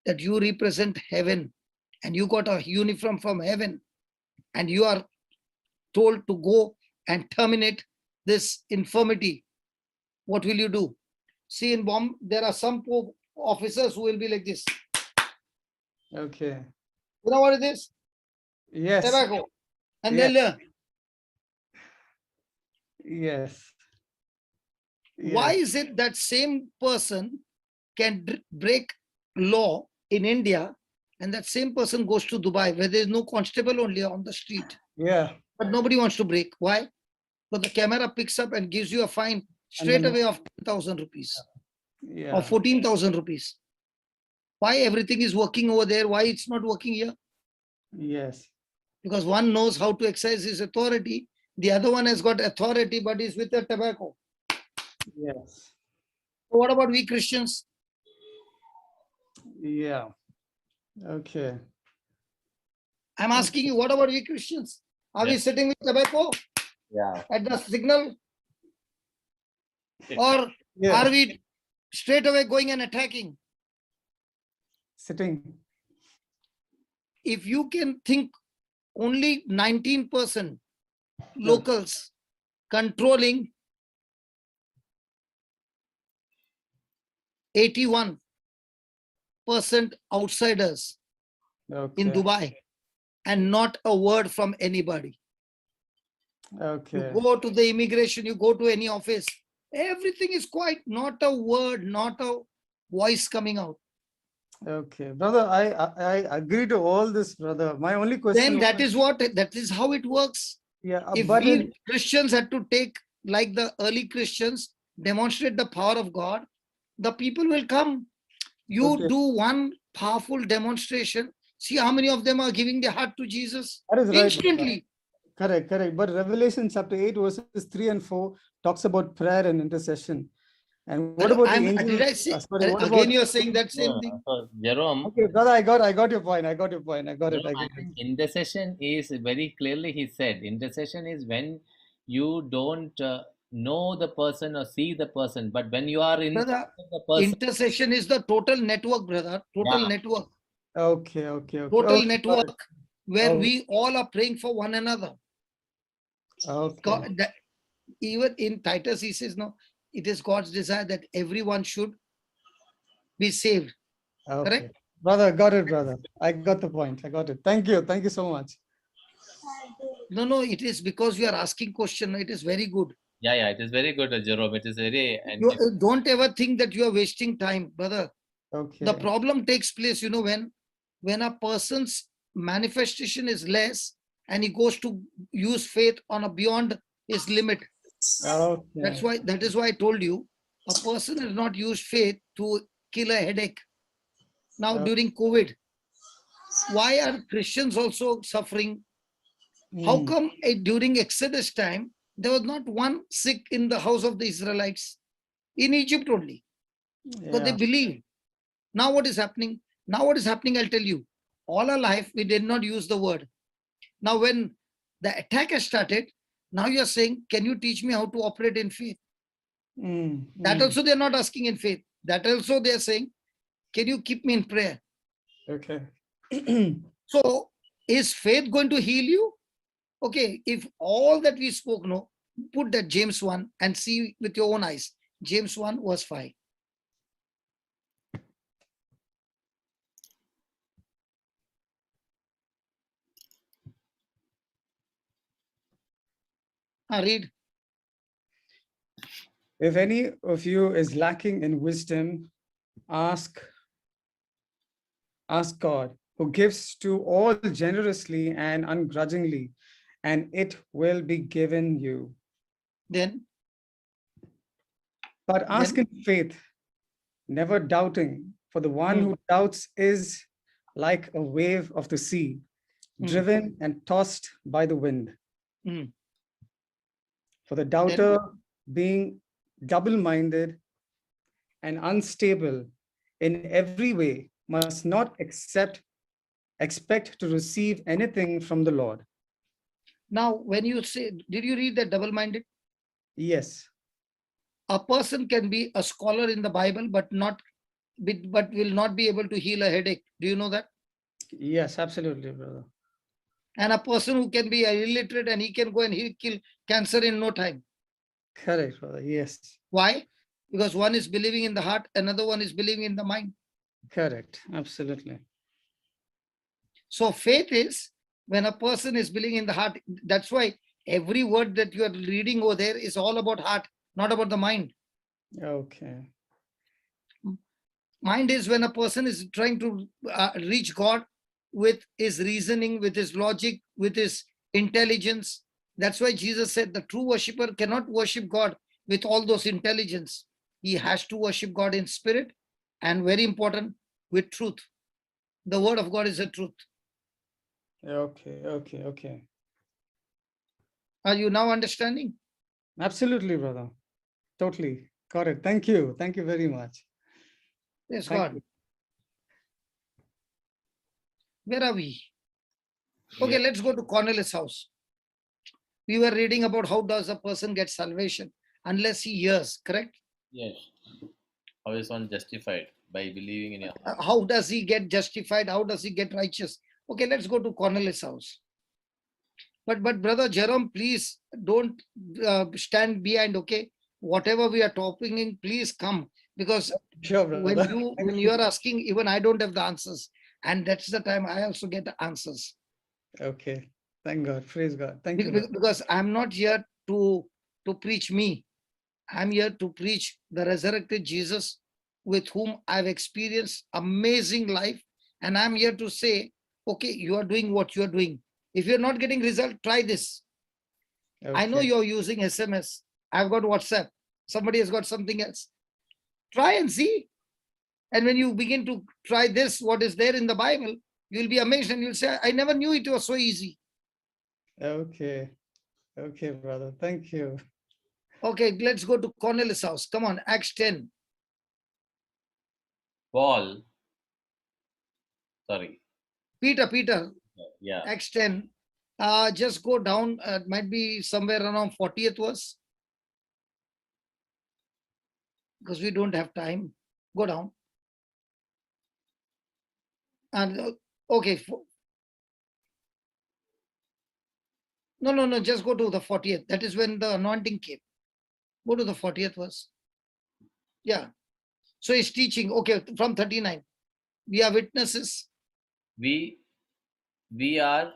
that you represent heaven and you got a uniform from heaven and you are told to go and terminate this infirmity, what will you do? See, in Bomb, there are some officers who will be like this. Okay. You know what it is? Yes. Tobacco. And Yes. they'll Yes. Why is it that same person can break law in India and that same person goes to Dubai where there is no constable only on the street? Yeah. But nobody wants to break. Why? But the camera picks up and gives you a fine straight away of 10,000 rupees or 14,000 rupees. Why everything is working over there? Why it's not working here? Yes. Because one knows how to exercise his authority. The other one has got authority, but is with the tobacco. Yes. So what about we Christians? Yeah. Okay. I'm asking you, what about we Christians? Are we sitting with tobacco? Yeah. At the signal? Or are we straight away going and attacking? Sitting. If you can think only 19% locals controlling 81% outsiders in Dubai and not a word from anybody. Okay. You go to the immigration, you go to any office, everything is quiet, not a word, not a voice coming out. Okay, brother, I agree to all this, brother. My only question. Then that is how it works. Yeah, If but we Christians had to take, like the early Christians, demonstrate the power of God, the people will come. You do one powerful demonstration. See how many of them are giving their heart to Jesus that is right, instantly. Correct. But Revelation chapter 8 verses 3 and 4 talks about prayer and intercession. And what about the angel? Did I say Sorry, what again? about? You're saying that same No, thing. so Jerome, Okay, brother, I got your point. I got your point. I got it. Jerome, I I get it. think intercession is very clearly he said intercession is when you don't know the person or see the person, but when you are in Brother, front of the person, intercession is the total network, brother. Total yeah, network. Okay, okay, okay. Total Okay, got it. network where Oh, we all are praying for one another. okay. God, that, even in Titus, he says, no, it is God's desire that everyone should be saved. Okay. Correct? Brother, got it, brother. I got the point. I got it. Thank you. Thank you so much. No, it is because you are asking question. It is very good. yeah, it is very good, Jerome. It is very, and You don't ever think that you are wasting time, brother. Okay. The problem takes place, when a person's manifestation is less and he goes to use faith on a beyond his limit. Okay. That is why I told you a person has not used faith to kill a headache. Now during COVID, why are Christians also suffering? How come during Exodus time there was not one sick in the house of the Israelites? In Egypt only, because they Yeah. believed. Now what is happening? I'll tell you. All our life we did not use the word. Now when the attack has started, now you're saying, can you teach me how to operate in faith? That also they're not asking in faith. That also they're saying, can you keep me in prayer? Okay. So is faith going to heal you? Okay, if all that we spoke, no, put that James 1 and see with your own eyes. James 1 verse 5. Read. If any of you is lacking in wisdom, ask God, who gives to all generously and ungrudgingly, and it will be given you. Then But ask in faith, never doubting, for the one who doubts is like a wave of the sea, driven and tossed by the wind. For the doubter, being double-minded and unstable in every way, must not expect to receive anything from the Lord. Now, when you say, did you read that double-minded? Yes. A person can be a scholar in the Bible, but will not be able to heal a headache. Do you know that? Yes, absolutely, brother. And a person who can be illiterate and he can go and he'll kill cancer in no time. Correct, brother. Yes. Why? Because one is believing in the heart, another one is believing in the mind. Correct. Absolutely. So faith is when a person is believing in the heart. That's why every word that you are reading over there is all about heart, not about the mind. Okay. Mind is when a person is trying to reach God with his reasoning, with his logic, with his intelligence. That's why Jesus said the true worshipper cannot worship God with all those intelligence. He has to worship God in spirit and, very important, with truth. The word of God is the truth. Okay. Are you now understanding? Absolutely, brother. Totally. Got it. Thank you. Thank you very much. Yes, God. Where are we? Okay, let's go to Cornelius' house. We were reading about how does a person get salvation unless he hears, correct? yes. How is one justified? By believing in your heart. How does he get justified? How does he get righteous? Okay, let's go to Cornelius' house. But brother Jerome, please don't stand behind, okay? Whatever we are talking in, please come. Because sure, when you are asking, even I don't have the answers. And that's the time I also get the answers. Okay. Thank God. Praise God. Thank you. Because I'm not here to preach me. I'm here to preach the resurrected Jesus with whom I've experienced amazing life. And I'm here to say, okay, you are doing what you are doing. If you're not getting result, try this. Okay. I know you're using SMS. I've got WhatsApp. Somebody has got something else. Try and see. And when you begin to try this, what is there in the Bible, you'll be amazed and you'll say, I never knew it was so easy. Okay, brother. Thank you. Okay, let's go to Cornelius' house. Come on, Acts 10. Paul. Sorry. Peter, Yeah. Acts 10. Just go down. It might be somewhere around 40th verse. Because we don't have time. Go down. And okay. No. Just go to the 40th. That is when the anointing came. Go to the 40th verse. Yeah. So he's teaching. Okay, from 39. We are witnesses. We are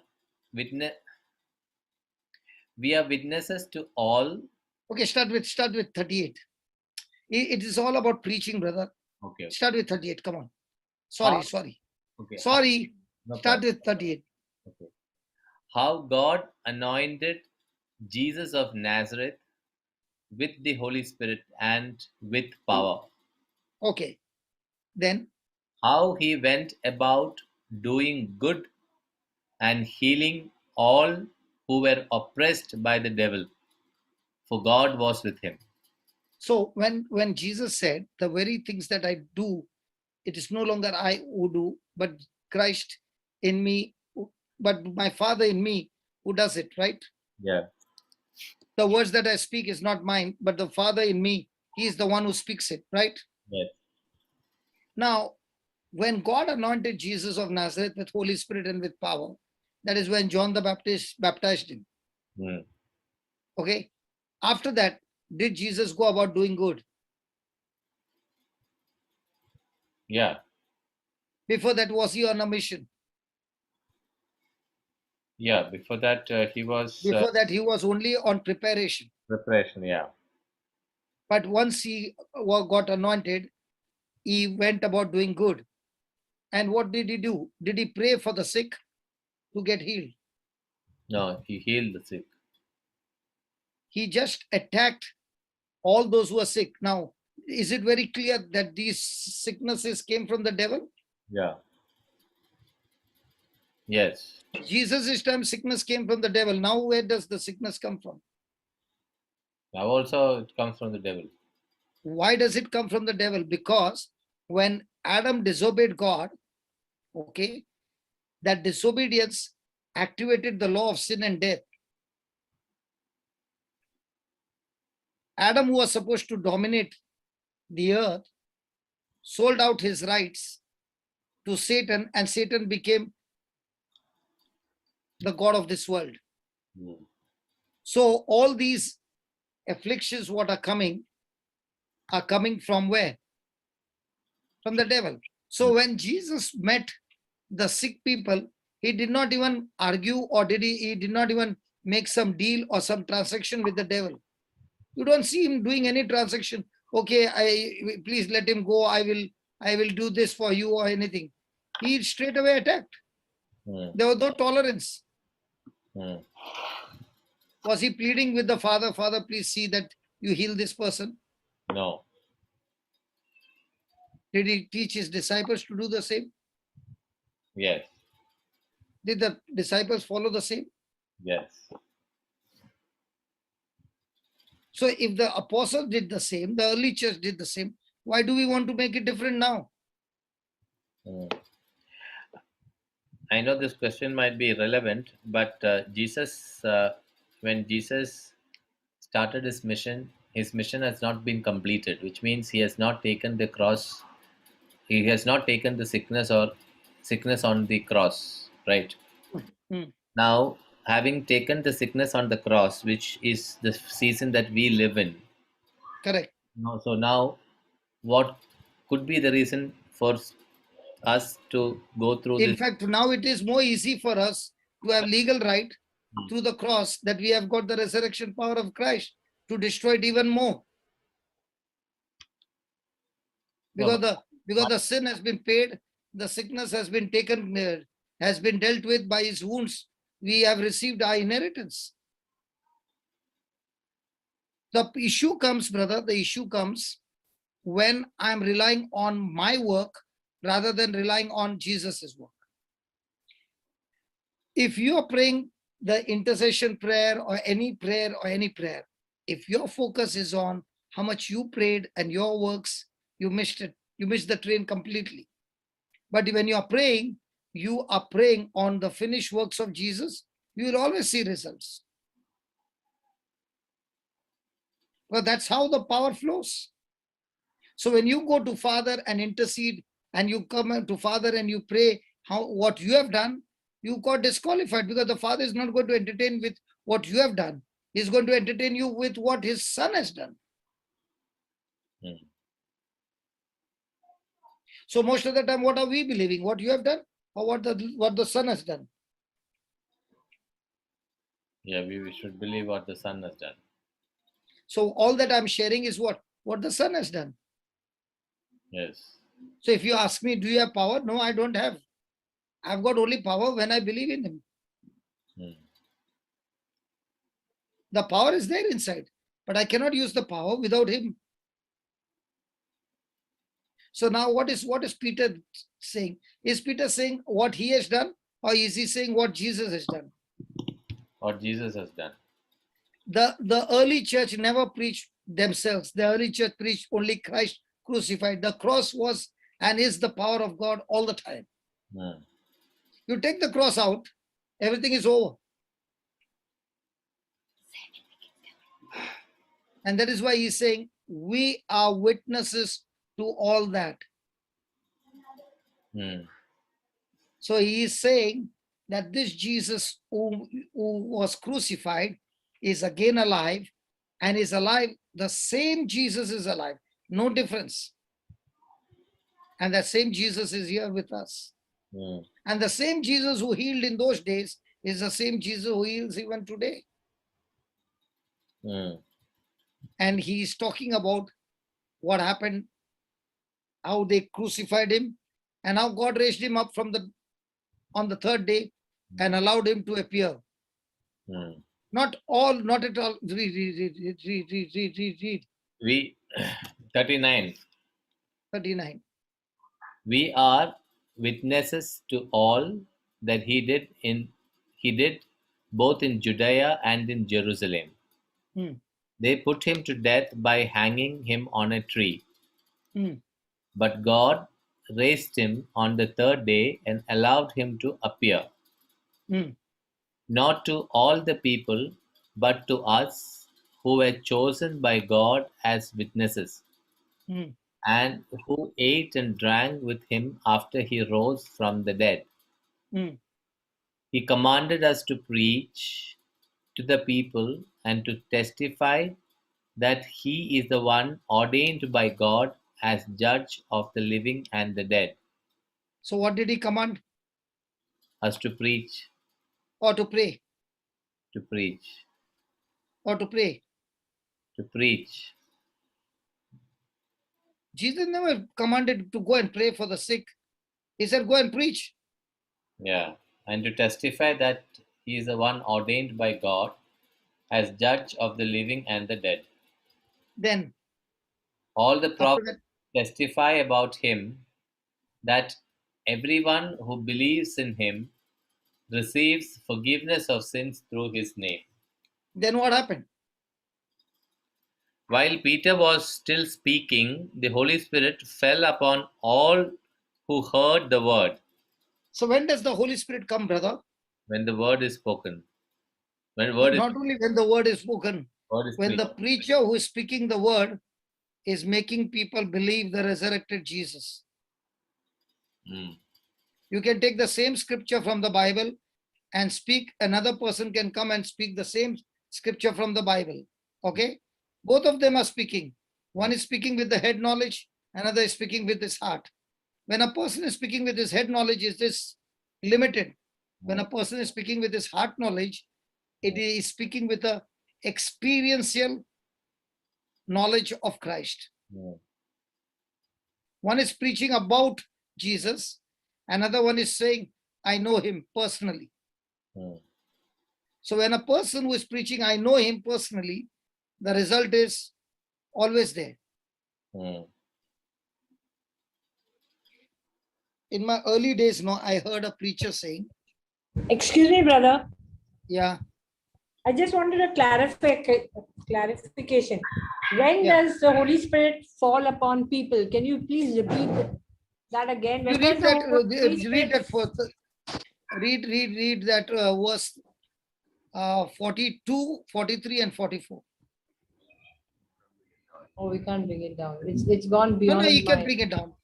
witnesses to all. Okay, start with 38. It is all about preaching, brother. Okay. Start with 38. Come on. Sorry. Okay. Sorry. No Start problem. with 38. Okay. How God anointed Jesus of Nazareth with the Holy Spirit and with power. Okay. Then How he went about doing good and healing all who were oppressed by the devil, for God was with him. so when Jesus said, the very things that I do, it is no longer I who do, but Christ in me, but my Father in me who does it, right? Yeah. The words that I speak is not mine, but the Father in me, he is the one who speaks it, right? Yes. Now, when God anointed Jesus of Nazareth with Holy Spirit and with power, that is when John the Baptist baptized him. Okay. After that, did Jesus go about doing good? Yeah. Before that, was he on a mission? Yeah. Before that, he was Before that, he was only on preparation. preparation. Yeah. But once he got anointed, he went about doing good. And what did he do? Did he pray for the sick to get healed? No, he healed the sick. He just attacked all those who are sick. Now, is it very clear that these sicknesses came from the devil? Yeah. Yes. Jesus' time, sickness came from the devil. Now, where does the sickness come from? Now also it comes from the devil. Why does it come from the devil? Because when Adam disobeyed God, okay, that disobedience activated the law of sin and death. Adam, who was supposed to dominate the earth, sold out his rights to Satan, and Satan became the god of this world. So all these afflictions what are coming from where? From the devil. So when Jesus met the sick people, he did not even argue, or he did not even make some deal or some transaction with the devil. You don't see him doing any transaction. Okay, please let him go. I will do this for you or anything. He straight away attacked. There was no tolerance. Was he pleading with the Father, Father, please see that you heal this person? No. Did he teach his disciples to do the same? Yes. Did the disciples follow the same? Yes. So if the apostles did the same, the early church did the same, why do we want to make it different now? I know this question might be irrelevant, but when Jesus started his mission has not been completed, which means he has not taken the cross. He has not taken the sickness on the cross, right? Now, having taken the sickness on the cross, which is the season that we live in. Correct. So now, what could be the reason for us to go through In this? fact, now it is more easy for us to have legal right through the cross, that we have got the resurrection power of Christ to destroy it even more. Because the sin has been paid, the sickness has been taken, has been dealt with by his wounds. We have received our inheritance. The issue comes, brother, the issue comes when I'm relying on my work rather than relying on Jesus's work. If you are praying the intercession prayer or any prayer, if your focus is on how much you prayed and your works, you missed it. You missed the train completely. But when you are praying on the finished works of Jesus, you will always see results. Well, that's how the power flows. So when you go to Father and intercede, and you come to Father and you pray what you have done, you got disqualified, because the Father is not going to entertain with what you have done. He's going to entertain you with what his Son has done. So most of the time, what are we believing? What you have done, or what the Son has done? Yeah, we should believe what the Son has done. So all that I'm sharing is what the Son has done. Yes. So if you ask me, do you have power? No, I don't have. I've got only power when I believe in him. The power is there inside, but I cannot use the power without him. So now what is Peter saying? Is Peter saying what he has done, or is he saying what Jesus has done? What Jesus has done. The early church never preached themselves. The early church preached only Christ crucified. The cross was and is the power of God all the time. You take the cross out, everything is over. And that is why he's saying, we are witnesses to all that. So he is saying that this Jesus who was crucified is again alive, and is alive. The same Jesus is alive, no difference. And that same Jesus is here with us. And the same Jesus who healed in those days is the same Jesus who heals even today. And he's talking about what happened, how they crucified him, and how God raised him up on the third day and allowed him to appear. Not at all. Read. 39. 39. We are witnesses to all that he did both in Judea and in Jerusalem. They put him to death by hanging him on a tree. But God raised him on the third day and allowed him to appear, not to all the people, but to us who were chosen by God as witnesses, and who ate and drank with him after he rose from the dead. He commanded us to preach to the people and to testify that he is the one ordained by God as judge of the living and the dead. So what did he command? Us to preach. Or to pray? To preach. Or to pray? To preach. Jesus never commanded to go and pray for the sick. He said, go and preach. Yeah, and to testify that he is the one ordained by God as judge of the living and the dead. Then all the prophets testify about him, that everyone who believes in him receives forgiveness of sins through his name. Then what happened? While Peter was still speaking, the Holy Spirit fell upon all who heard the word. So when does the Holy Spirit come, brother? When the word is spoken. Not only when the word is spoken, when the preacher who is speaking the word is making people believe the resurrected Jesus. You can take the same scripture from the Bible and speak. Another person can come and speak the same scripture from the Bible. Okay? Both of them are speaking. One is speaking with the head knowledge, another is speaking with his heart. When a person is speaking with his head knowledge, it is limited. When a person is speaking with his heart knowledge, it is speaking with a experiential knowledge of Christ. One is preaching about Jesus, another one is saying, I know him personally. So when a person who is preaching, I know him personally, the result is always there. In my early days, I heard a preacher saying, excuse me, brother. Yeah. I just wanted a clarification. When Yeah. does the Holy Spirit fall upon people? Can you please repeat that again? You When read does that, the Holy read that Spirit- first. Read that verse 42, 43, and 44. Oh, we can't bring it down. It's gone No, beyond you can my. bring it down.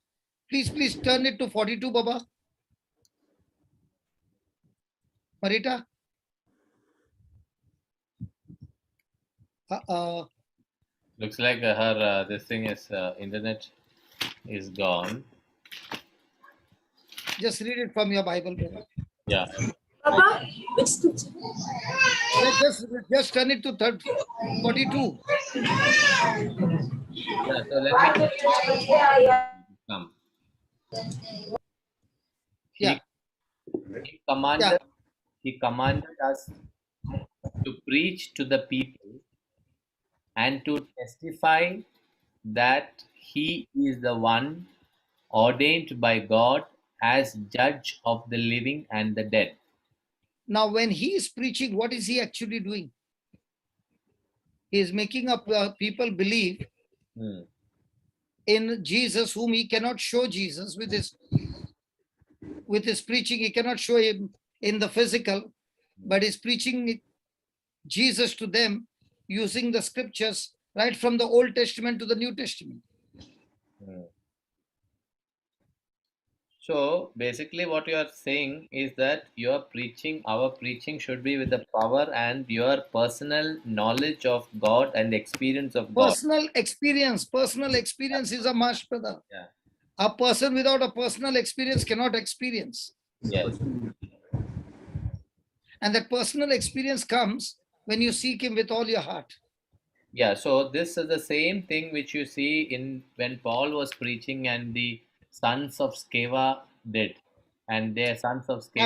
Please turn it to 42, Baba. Marita. Looks like her this thing is internet is gone. Just read it from your Bible, brother. Yeah. Papa, which scripture? Just turn it to 42. Yeah. So let me come. Yeah. He commanded. He commanded us to preach to the people and to testify that he is the one ordained by God as judge of the living and the dead. Now, when he is preaching, what is he actually doing? He is making up people believe in Jesus, whom he cannot show Jesus with his preaching. He cannot show him in the physical, but he's preaching Jesus to them using the scriptures right from the Old Testament to the New Testament. So basically what you are saying is that our preaching should be with the power and your personal knowledge of God and experience of God. Personal experience is a must, brother. Yeah. A person without a personal experience cannot experience. Yes. And that personal experience comes when you seek him with all your heart. Yeah, so this is the same thing which you see in when Paul was preaching and the sons of Sceva did. And their sons of Sceva.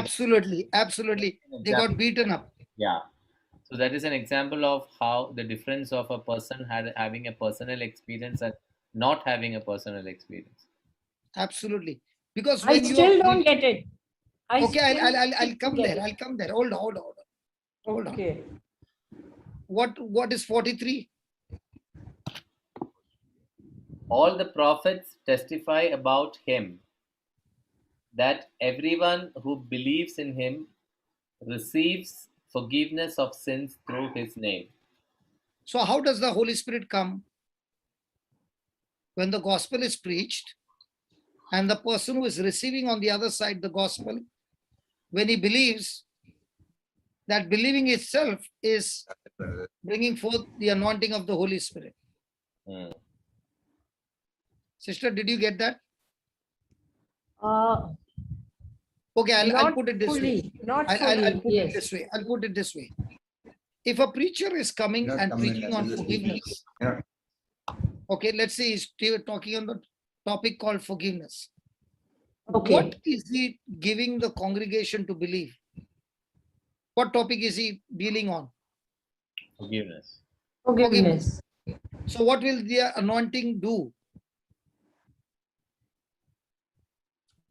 Absolutely. They got beaten up. Yeah. So that is an example of how the difference of a person having a personal experience and not having a personal experience. Absolutely. Because I when you still don't get it. Okay, I'll come there. I'll come there. Hold on. Okay. What is 43? All the prophets testify about him, that everyone who believes in him receives forgiveness of sins through his name. So how does the Holy Spirit come? When the gospel is preached and the person who is receiving on the other side the gospel, when he believes, that believing itself is bringing forth the anointing of the Holy Spirit. Sister, did you get that? Okay, I'll put it this way. I'll put it this way. I'll put it this way. If a preacher is coming and preaching on forgiveness, okay, let's say he's talking on the topic called forgiveness. Okay. What is he giving the congregation to believe? What topic is he dealing on? Forgiveness. So what will the anointing do?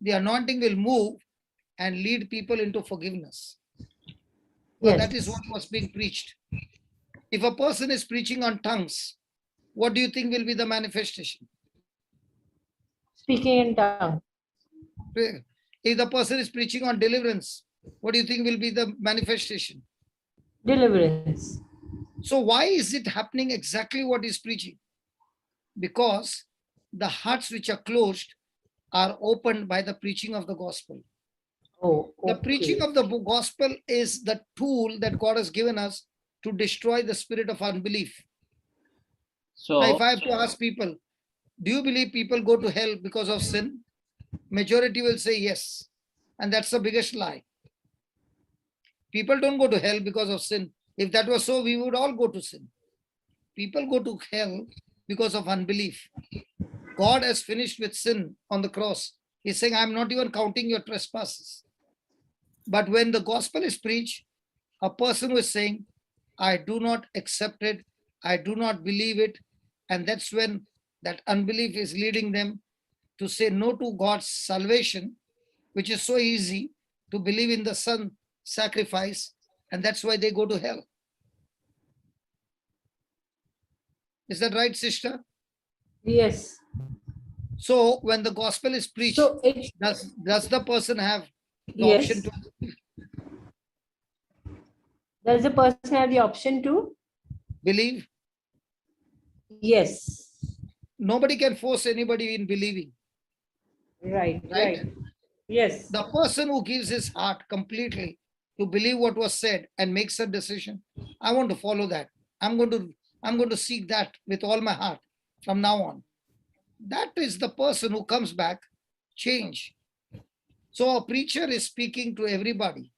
The anointing will move and lead people into forgiveness. Well, that is what was being preached. If a person is preaching on tongues, what do you think will be the manifestation? Speaking in tongues. If the person is preaching on deliverance, what do you think will be the manifestation? Deliverance. So why is it happening exactly what he's preaching? Because the hearts which are closed are opened by the preaching of the gospel. Oh, okay. The preaching of the gospel is the tool that God has given us to destroy the spirit of unbelief. So now, if I have to ask people, do you believe people go to hell because of sin? Majority will say yes. And that's the biggest lie. People don't go to hell because of sin. If that was so, we would all go to sin. People go to hell because of unbelief. God has finished with sin on the cross. He's saying, I'm not even counting your trespasses. But when the gospel is preached, a person who is saying, I do not accept it, I do not believe it, and that's when that unbelief is leading them to say no to God's salvation, which is so easy, to believe in the Son sacrifice, and that's why they go to hell. Is that right, sister? Yes. So when the gospel is preached, So it, does the person have the yes. option to? Does the person have the option to? Believe? Yes. Nobody can force anybody in believing. Right, Right? right. Yes. The person who gives his heart completely to believe what was said and makes a decision, I want to follow that. I'm going to seek that with all my heart from now on. That is the person who comes back change. So a preacher is speaking to everybody,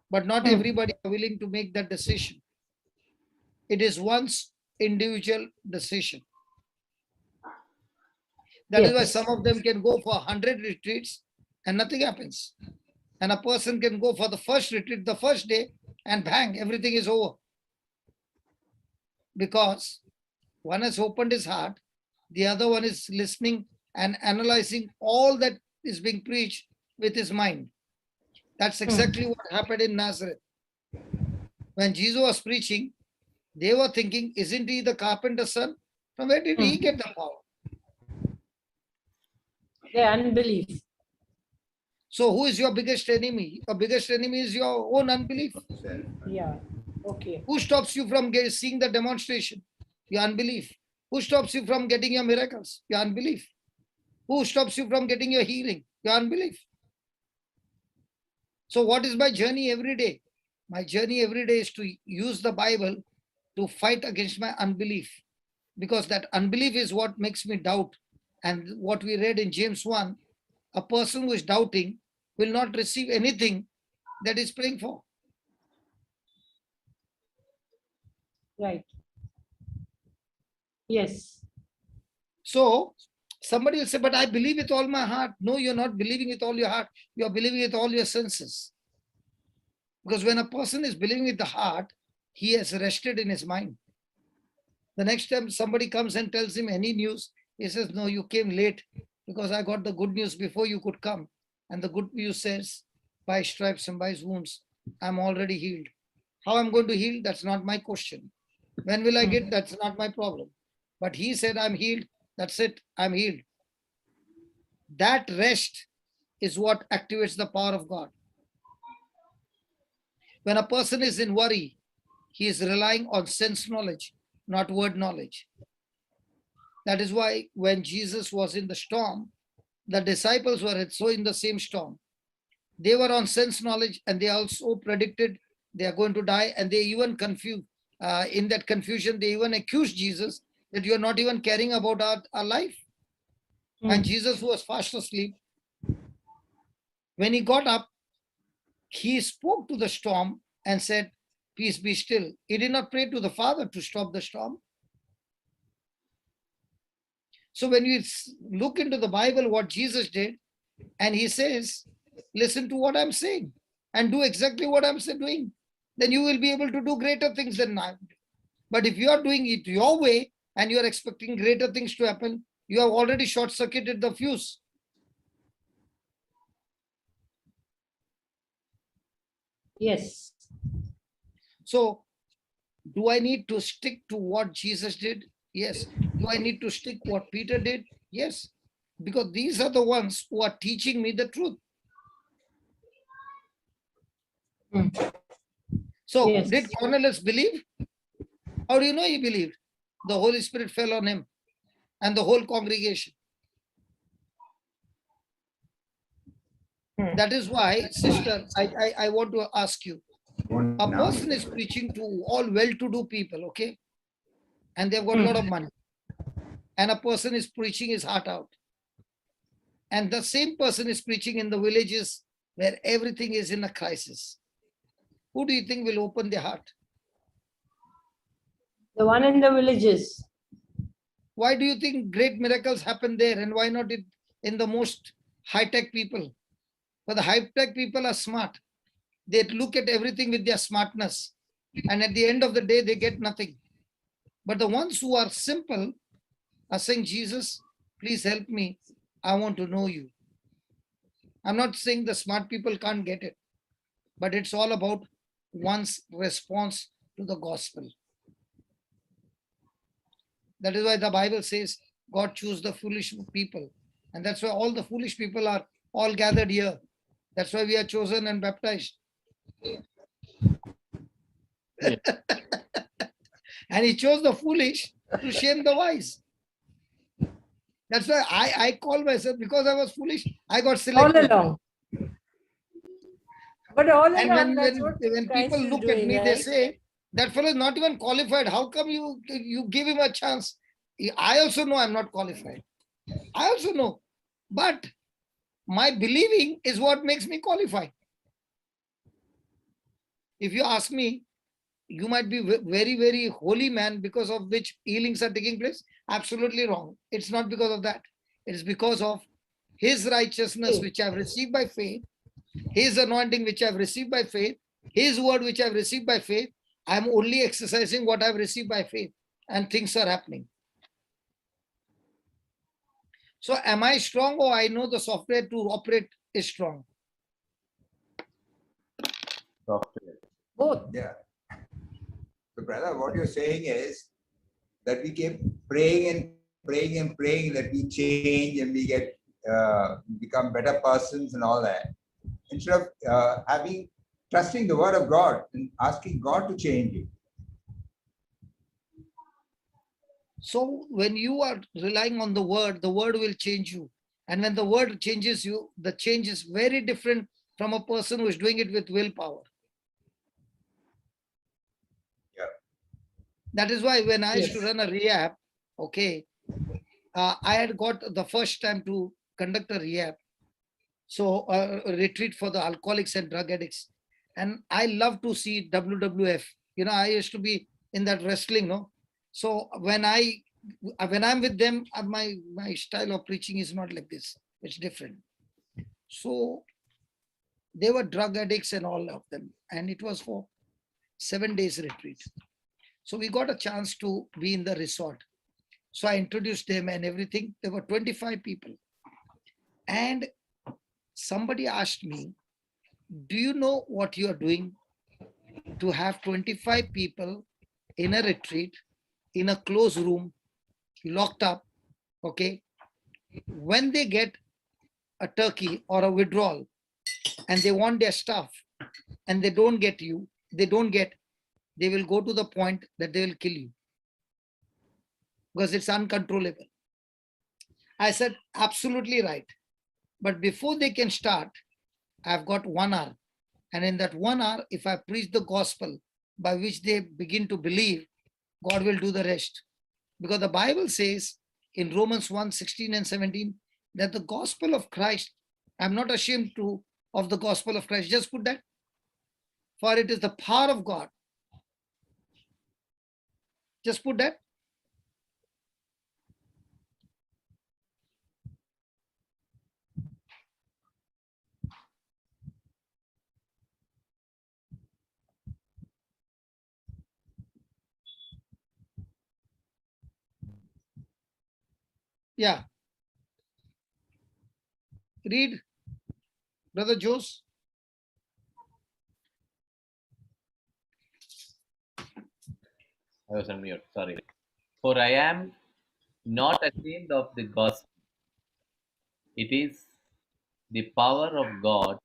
but not everybody are willing to make that decision. It is one's individual decision. That is why Yes. some of them can go for 100 retreats and nothing happens. And a person can go for the first retreat, the first day, and bang, everything is over. Because one has opened his heart, the other one is listening and analyzing all that is being preached with his mind. That's exactly what happened in Nazareth. When Jesus was preaching, they were thinking, isn't he the carpenter's son? From where did he get the power? The unbelief. So who is your biggest enemy? Your biggest enemy is your own unbelief. Yeah. Okay. Who stops you from seeing the demonstration? Your unbelief. Who stops you from getting your miracles? Your unbelief. Who stops you from getting your healing? Your unbelief. So what is my journey every day? My journey every day is to use the Bible to fight against my unbelief, because that unbelief is what makes me doubt. And what we read in James 1, a person who is doubting will not receive anything that is praying for. Right. Yes. So somebody will say, but I believe with all my heart. No, you're not believing with all your heart. You're believing with all your senses. Because when a person is believing with the heart, he has rested in his mind. The next time somebody comes and tells him any news, he says, no, you came late because I got the good news before you could come. And the good news says, by stripes and by his wounds, I'm already healed. How I'm going to heal, that's not my question. When will I get, that's not my problem. But he said, I'm healed. That's it, I'm healed. That rest is what activates the power of God. When a person is in worry, he is relying on sense knowledge, not word knowledge. That is why when Jesus was in the storm, the disciples were so in the same storm. They were on sense knowledge and they also predicted they are going to die, and they even confused. In that confusion, they even accused Jesus that you're not even caring about our life. And Jesus was fast asleep. When he got up, he spoke to the storm and said, peace be still. He did not pray to the Father to stop the storm. So when you look into the Bible, what Jesus did, and he says, listen to what I'm saying and do exactly what I'm doing, then you will be able to do greater things than I. But if you are doing it your way and you are expecting greater things to happen, you have already short-circuited the fuse. Yes. So do I need to stick to what Jesus did? Yes. Do I need to stick what Peter did? Yes. Because these are the ones who are teaching me the truth. So Yes. did Cornelius believe? How do you know he believed? The Holy Spirit fell on him and the whole congregation. That is why, sister, I want to ask you. A person is preaching to all well-to-do people, okay? And they've got a lot of money. And a person is preaching his heart out. And the same person is preaching in the villages where everything is in a crisis. Who do you think will open their heart? The one in the villages. Why do you think great miracles happen there? And why not in the most high-tech people? But the high-tech people are smart. They look at everything with their smartness. And at the end of the day, they get nothing. But the ones who are simple are saying, Jesus, please help me. I want to know you. I'm not saying the smart people can't get it, but it's all about one's response to the gospel. That is why the Bible says God chose the foolish people. And that's why all the foolish people are all gathered here. That's why we are chosen and baptized. Yeah. And he chose the foolish to shame the wise. That's why I call myself, because I was foolish, I got All selected. along. But all And along, that's what when people Christ is look at doing, me, they right? say, that fellow is not even qualified. How come you give him a chance? I also know I'm not qualified. I also know. But my believing is what makes me qualified. If you ask me, you might be very, very holy man because of which healings are taking place. Absolutely wrong. It's not because of that. It's because of his righteousness, which I've received by faith, his anointing, which I've received by faith, his word, which I've received by faith. I'm only exercising what I've received by faith, and things are happening. So am I strong, or I know the software to operate is strong? Software. Both. Yeah. So, brother, what you're saying is that we keep praying and praying and praying that we change and we get become better persons and all that, instead of trusting the word of God and asking God to change you. So when you are relying on the word will change you. And when the word changes you, the change is very different from a person who is doing it with willpower. Yeah. That is why when I used to Yes. run a rehab, okay, I had got the first time to conduct a rehab. So a retreat for the alcoholics and drug addicts. And I love to see WWF. You know, I used to be in that wrestling, no? So when I'm with them, my style of preaching is not like this. It's different. So they were drug addicts and all of them. And it was for 7 days retreat. So we got a chance to be in the resort. So I introduced them and everything. There were 25 people. And somebody asked me, do you know what you are doing to have 25 people in a retreat, in a closed room, locked up, okay? When they get a turkey or a withdrawal and they want their stuff and they don't get, they will go to the point that they will kill you because it's uncontrollable. I said, absolutely right. But before they can start, I've got 1 hour. And in that 1 hour, if I preach the gospel by which they begin to believe, God will do the rest. Because the Bible says in Romans 1:16 and 17, that the gospel of Christ, I'm not ashamed of the gospel of Christ. Just put that. For it is the power of God. Just put that. Yeah. Read, Brother Jose. I was on mute. Sorry. For I am not ashamed of the gospel. It is the power of God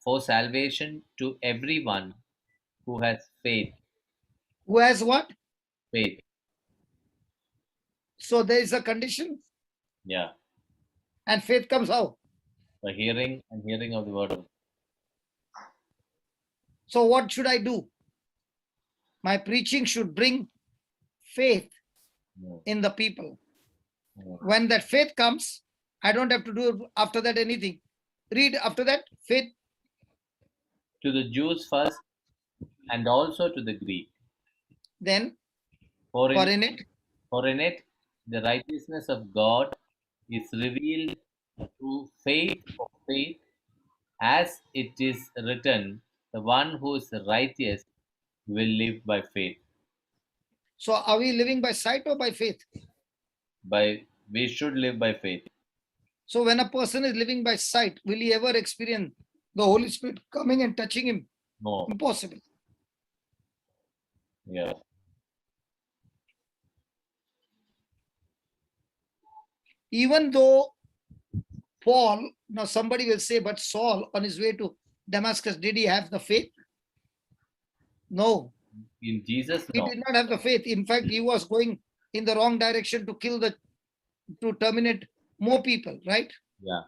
for salvation to everyone who has faith. Who has what? Faith. So there is a condition, Yeah. and faith comes out. The hearing and hearing of the word of God. So what should I do? My preaching should bring faith No. in the people. No. When that faith comes, I don't have to do after that anything. Read after that, faith. To the Jews first, and also to the Greek. Then, For for in, in it, for in it the righteousness of God is revealed through faith of faith, as it is written, the one who is righteous will live by faith. so are we living by sight or by faith? We should live by faith. So when a person is living by sight, will he ever experience the Holy Spirit coming and touching him? No. Impossible. Yeah. Even though Paul, now somebody will say, but Saul on his way to Damascus, did he have the faith? No, In Jesus, he no. did not have the faith. In fact, he was going in the wrong direction to terminate more people, right? Yeah.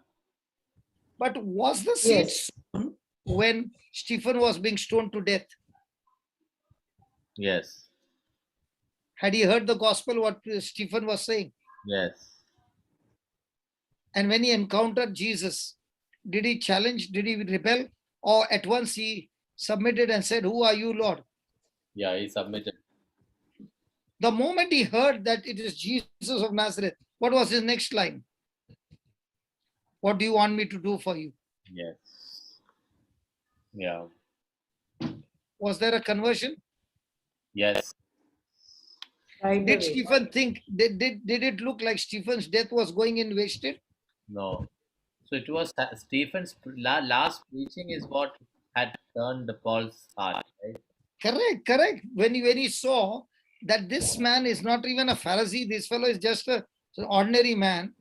But was the seed Yes. sown when Stephen was being stoned to death? Yes. Had he heard the gospel, what Stephen was saying? Yes. And when he encountered Jesus, did he challenge, did he rebel? Or at once he submitted and said, who are you, Lord? Yeah, he submitted. The moment he heard that it is Jesus of Nazareth, what was his next line? What do you want me to do for you? Yes. Yeah. Was there a conversion? Yes. Right Did away. Stephen think, did it look like Stephen's death was going in wasted? No. So it was Stephen's last preaching is what had turned Paul's heart, right? Correct. When he saw that this man is not even a Pharisee, this fellow is just an ordinary man.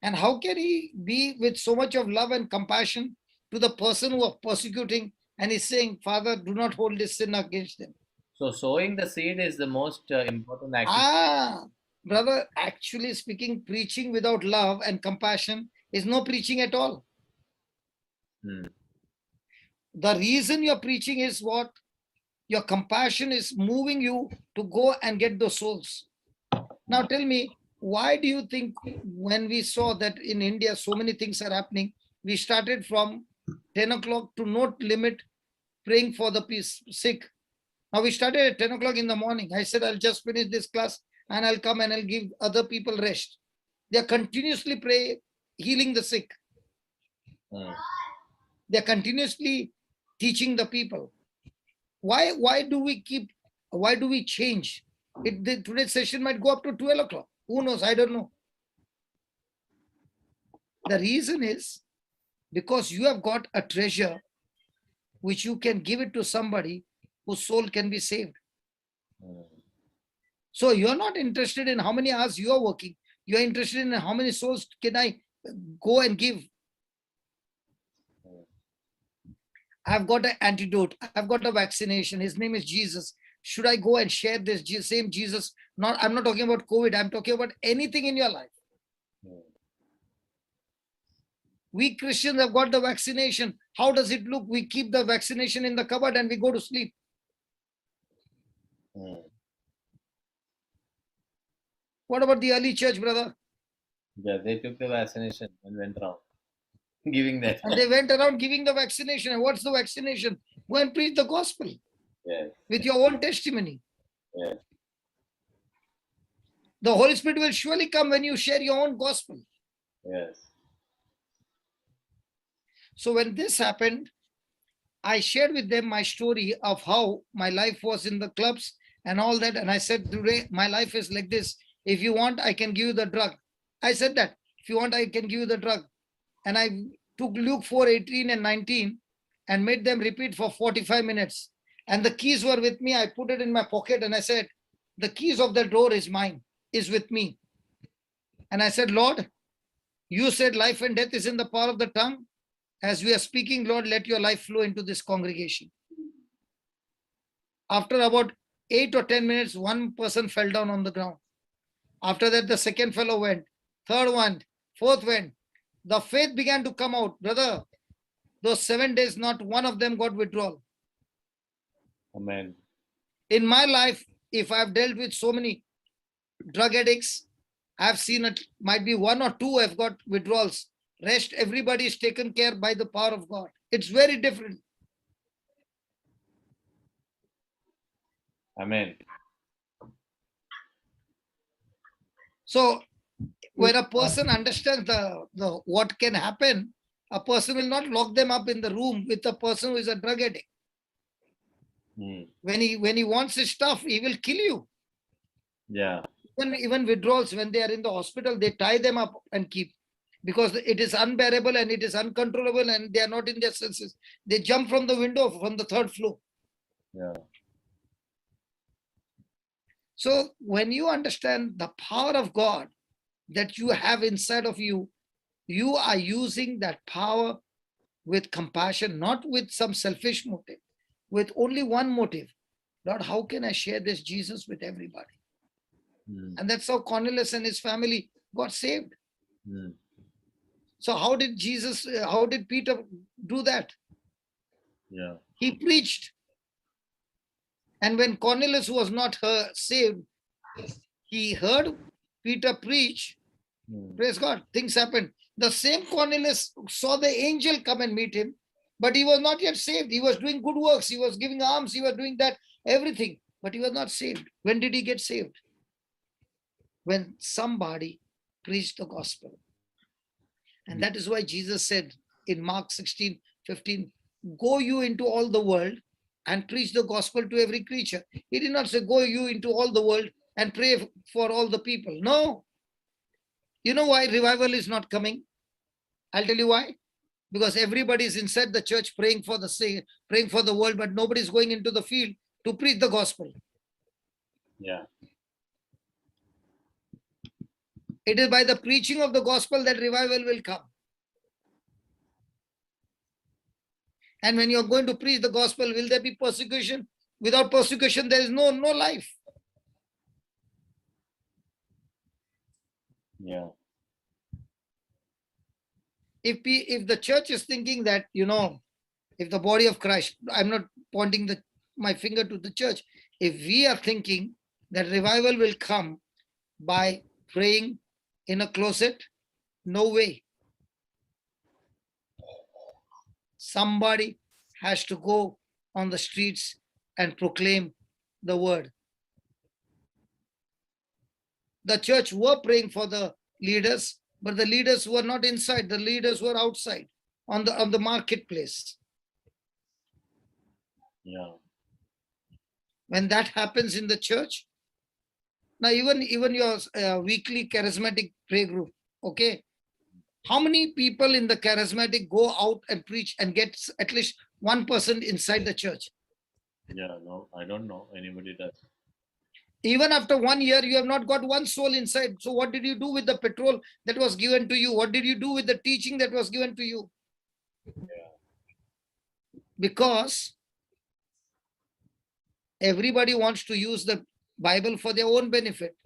And how can he be with so much of love and compassion to the person who are persecuting? And he's saying, Father, do not hold this sin against them. So sowing the seed is the most important activity. Brother, actually speaking, preaching without love and compassion is no preaching at all. Hmm. The reason you're preaching is what? Your compassion is moving you to go and get those souls. Now tell me, why do you think when we saw that in India so many things are happening, we started from 10 o'clock to no limit praying for the sick. Now we started at 10 o'clock in the morning. I said, I'll just finish this class and I'll come and I'll give other people rest. They're continuously healing the sick. Hmm. They're continuously teaching the people. Why do we change? Today's session might go up to 12 o'clock. Who knows? I don't know. The reason is because you have got a treasure which you can give it to somebody whose soul can be saved. Hmm. So you're not interested in how many hours you are working. You're interested in how many souls can I go and give. I've got an antidote. I've got a vaccination. His name is Jesus. Should I go and share this same Jesus? I'm not talking about COVID. I'm talking about anything in your life. We Christians have got the vaccination. How does it look? We keep the vaccination in the cupboard and we go to sleep. What about the early church, brother? Yeah, they took the vaccination and went around giving that. And they went around giving the vaccination. And what's the vaccination? Go and preach the gospel. Yes. With your own testimony. Yes. The Holy Spirit will surely come when you share your own gospel. Yes. So when this happened, I shared with them my story of how my life was in the clubs and all that. And I said, today my life is like this. If you want, I can give you the drug. I said that. If you want, I can give you the drug. And I took Luke 4:18 and 19 and made them repeat for 45 minutes. And the keys were with me. I put it in my pocket and I said, the keys of the door is mine, is with me. And I said, Lord, you said life and death is in the power of the tongue. As we are speaking, Lord, let your life flow into this congregation. After about 8 or 10 minutes, one person fell down on the ground. After that, the second fellow went, third one, fourth went. The faith began to come out. Brother, those 7 days, not one of them got withdrawal. Amen. In my life, if I've dealt with so many drug addicts, I've seen it might be 1 or 2 have got withdrawals. Rest, everybody is taken care by the power of God. It's very different. Amen. So when a person understands the what can happen, a person will not lock them up in the room with a person who is a drug addict. When he wants his stuff, he will kill you. Yeah. Even withdrawals, when they are in the hospital, they tie them up and keep, because it is unbearable and it is uncontrollable and they are not in their senses. They jump from the window from the 3rd floor. Yeah. So when you understand the power of God, that you have inside of you, you are using that power with compassion, not with some selfish motive, with only one motive. Lord, how can I share this Jesus with everybody? And that's how Cornelius and his family got saved. So how did Peter do that? Yeah. He preached. And when Cornelius was not saved, he heard Peter preach. Praise God, things happened. The same Cornelius saw the angel come and meet him, but he was not yet saved. He was doing good works. He was giving alms. He was doing that, everything, but he was not saved. When did he get saved? When somebody preached the gospel. And that is why Jesus said in Mark 16:15, go you into all the world and preach the gospel to every creature. He did not say, go you into all the world and pray for all the people. No. You know why revival is not coming? I'll tell you why. Because everybody is inside the church praying for the world, but nobody is going into the field to preach the gospel. Yeah. It is by the preaching of the gospel that revival will come. And when you are going to preach the gospel, will there be persecution? Without persecution, there is no life. Yeah. If the church is thinking that, if the body of Christ, I'm not pointing my finger to the church. If we are thinking that revival will come by praying in a closet, no way. Somebody has to go on the streets and proclaim the word. The church were praying for the leaders, but the leaders were not inside. The leaders were outside on the marketplace. Yeah. When that happens in the church, now even your weekly charismatic prayer group, okay, how many people in the charismatic go out and preach and get at least one person inside the church? Yeah, no, I don't know anybody does. Even after 1 year, you have not got one soul inside. So what did you do with the petrol that was given to you? What did you do with the teaching that was given to you? Yeah. Because everybody wants to use the Bible for their own benefit.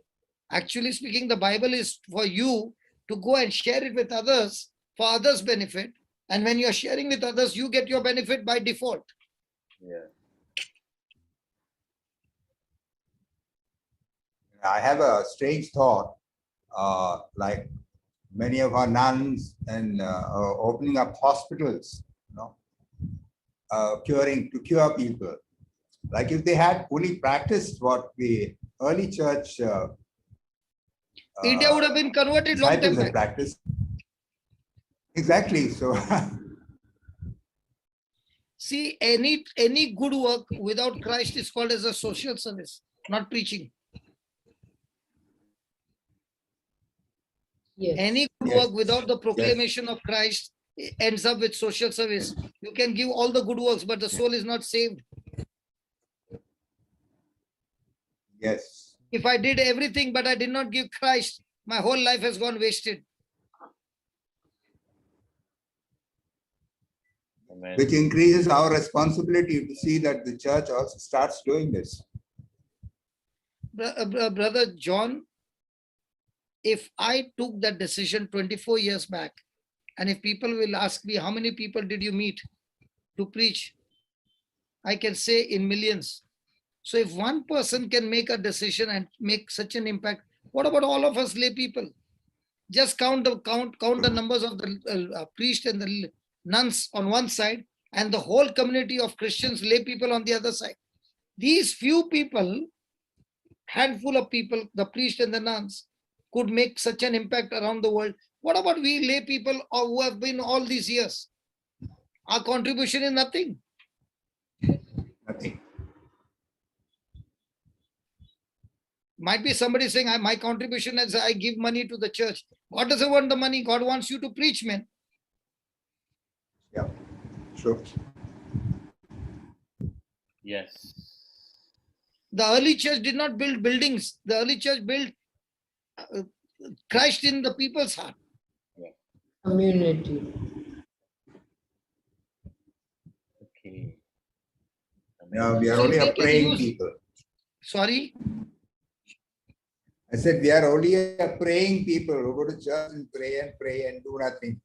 Actually speaking, the Bible is for you to go and share it with others for others' benefit. And when you're sharing with others, you get your benefit by default. Yeah. I have a strange thought, like many of our nuns and are opening up hospitals, to cure people. Like if they had only practiced what the early church India would have been converted long time disciples had back. practiced. Exactly. So See, any good work without Christ is called as a social service, not preaching. Yes. Any good Yes. work without the proclamation of Christ ends up with social service. You can give all the good works, but the soul is not saved. yes. If I did everything, but I did not give Christ, my whole life has gone wasted. Amen. Which increases our responsibility to see that the church also starts doing this. Brother John, if I took that decision 24 years back, and if people will ask me, how many people did you meet to preach? I can say in millions. So if one person can make a decision and make such an impact, what about all of us lay people? Just count the numbers of the priests and the nuns on one side, and the whole community of Christians, lay people on the other side. These few people, handful of people, the priests and the nuns, could make such an impact around the world. What about we lay people who have been all these years? Our contribution is nothing. Nothing. Might be somebody saying, my contribution is I give money to the church. God doesn't want the money. God wants you to preach, man. Yeah, sure. Yes. The early church did not build buildings. The early church built Christ in the people's heart. Community. Okay. No, we are So only they a can praying use- people. Sorry? I said we are only a praying people who go to church and pray and do nothing.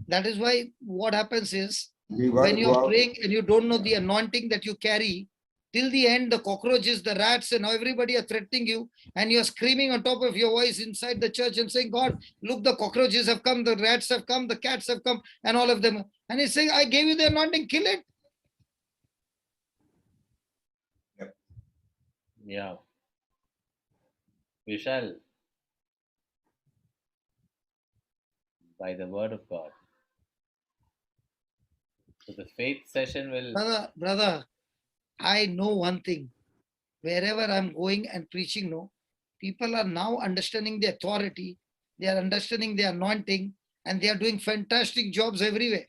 That is why what happens is, We got when to you go are out. praying and you don't know the anointing that you carry, till the end, the cockroaches, the rats, and everybody are threatening you, and you're screaming on top of your voice inside the church and saying, God, look, the cockroaches have come, the rats have come, the cats have come, and all of them. And he's saying, I gave you the anointing, kill it. Yeah. We shall, by the word of God. So the faith session will. Brother, I know one thing. Wherever I'm going and preaching, no, people are now understanding the authority, they are understanding the anointing, and they are doing fantastic jobs everywhere.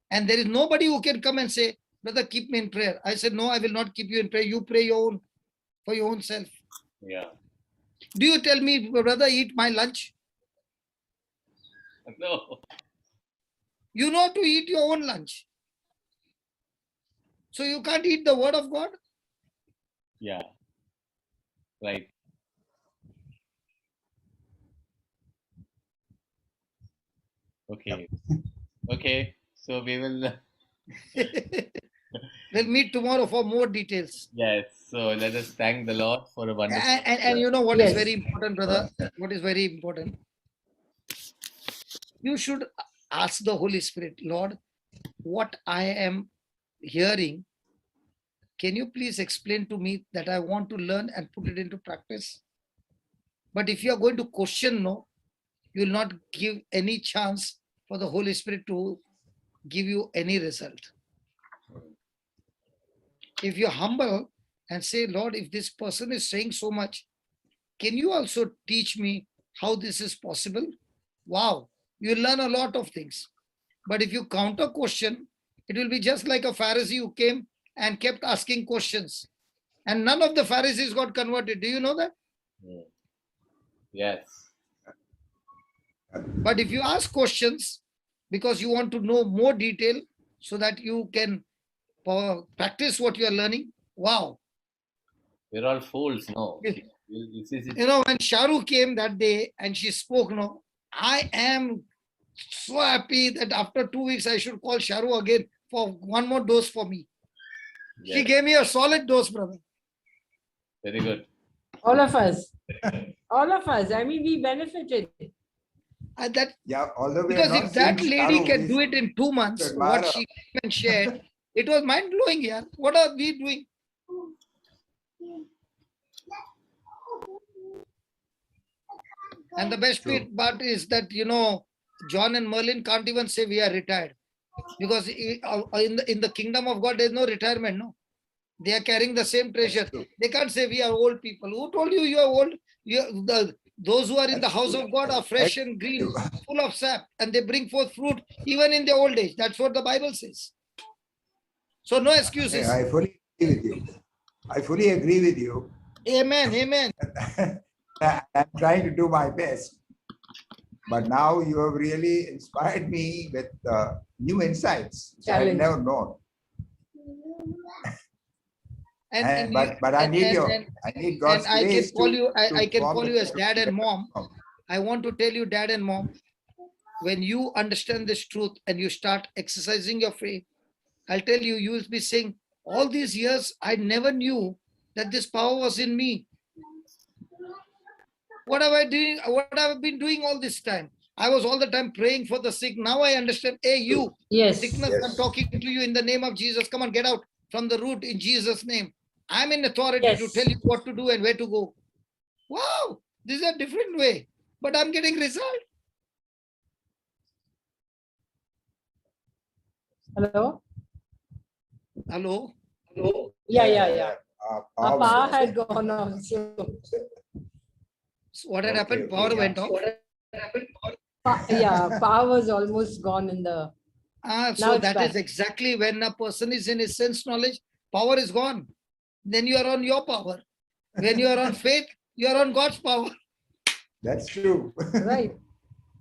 And there is nobody who can come and say, brother, keep me in prayer. I said, no, I will not keep you in prayer. You pray your own, for your own self. Yeah. Do you tell me, brother, eat my lunch? No. You know how to eat your own lunch. So you can't eat the word of God? Yeah. Right. Okay. Okay. So we will. We'll meet tomorrow for more details. Yes. So let us thank the Lord for a wonderful. And you know what is Yes. very important, brother? What is very important? You should ask the Holy Spirit, Lord, what I am hearing, can you please explain to me that I want to learn and put it into practice? But if you are going to question, no, you will not give any chance for the Holy Spirit to give you any result. If you're humble and say, Lord, if this person is saying so much, can you also teach me how this is possible? Wow, you learn a lot of things. But if you counter question, it will be just like a Pharisee who came and kept asking questions. And none of the Pharisees got converted. Do you know that? Yes. But if you ask questions because you want to know more detail so that you can practice what you are learning, wow. We're all fools, no? Yes. You You know, when Sharu came that day and she spoke, no, I am so happy that after 2 weeks I should call Sharu again for one more dose for me. She Yes. gave me a solid dose, brother. Very good. All of us. All of us. I mean, we benefited. And that, Yeah, although we are because not if that seeing lady Charu, can we do it in 2 months, admire what her. she came and shared, it was mind blowing here. What are we doing? And the best True. part is that, you know, John and Merlin can't even say we are retired, because in the kingdom of God, there's no retirement, no. They are carrying the same treasure. true. They can't say we are old people. Who told you you are old? Those who are in the That's house true. of God are fresh and green, full of sap, and they bring forth fruit even in their old age. That's what the Bible says. So no excuses. I fully agree with you. I fully agree with you. Amen. Amen. I'm trying to do my best. But now you have really inspired me with new insights, which I had Challenge. never known. And But I need I need God's I can grace call to, you. I to can form call the you as dad and mom. Oh, I want to tell you, dad and mom, when you understand this truth and you start exercising your faith, I'll tell you, you will be saying, all these years, I never knew that this power was in me. What have I doing? What have I been doing all this time? I was all the time praying for the sick. Now I understand. Hey, you, Yes. sickness, Yes. I'm talking to you in the name of Jesus. Come on, get out from the root in Jesus' name. I'm in authority to Yes. tell you what to do and where to go. Wow, this is a different way, but I'm getting result. Hello? Hello? Yeah. Our Our power power went had gone off. So, So what had Okay, happened? okay, Power yeah. went off. yeah, power was almost gone in the. Now So it's that back. is exactly when a person is in his sense knowledge, power is gone. Then you are on your power. When you are on faith, You are on God's power. That's true. Right.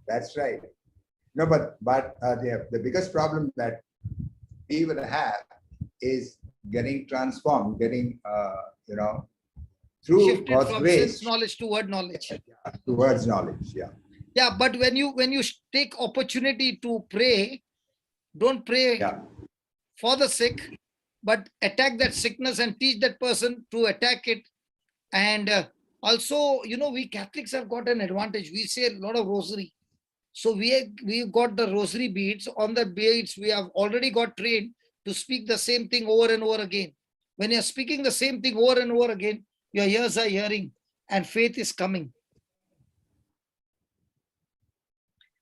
That's right. No, but the biggest problem that people have is getting transformed, getting through Shifted God's from grace sense knowledge to word knowledge. towards knowledge. Yeah. Yeah, but when you take opportunity to pray, don't pray Yeah. for the sick, but attack that sickness and teach that person to attack it. And also, we Catholics have got an advantage. We say a lot of rosary. So we've got the rosary beads. On the beads, we have already got trained to speak the same thing over and over again. When you're speaking the same thing over and over again, your ears are hearing and faith is coming.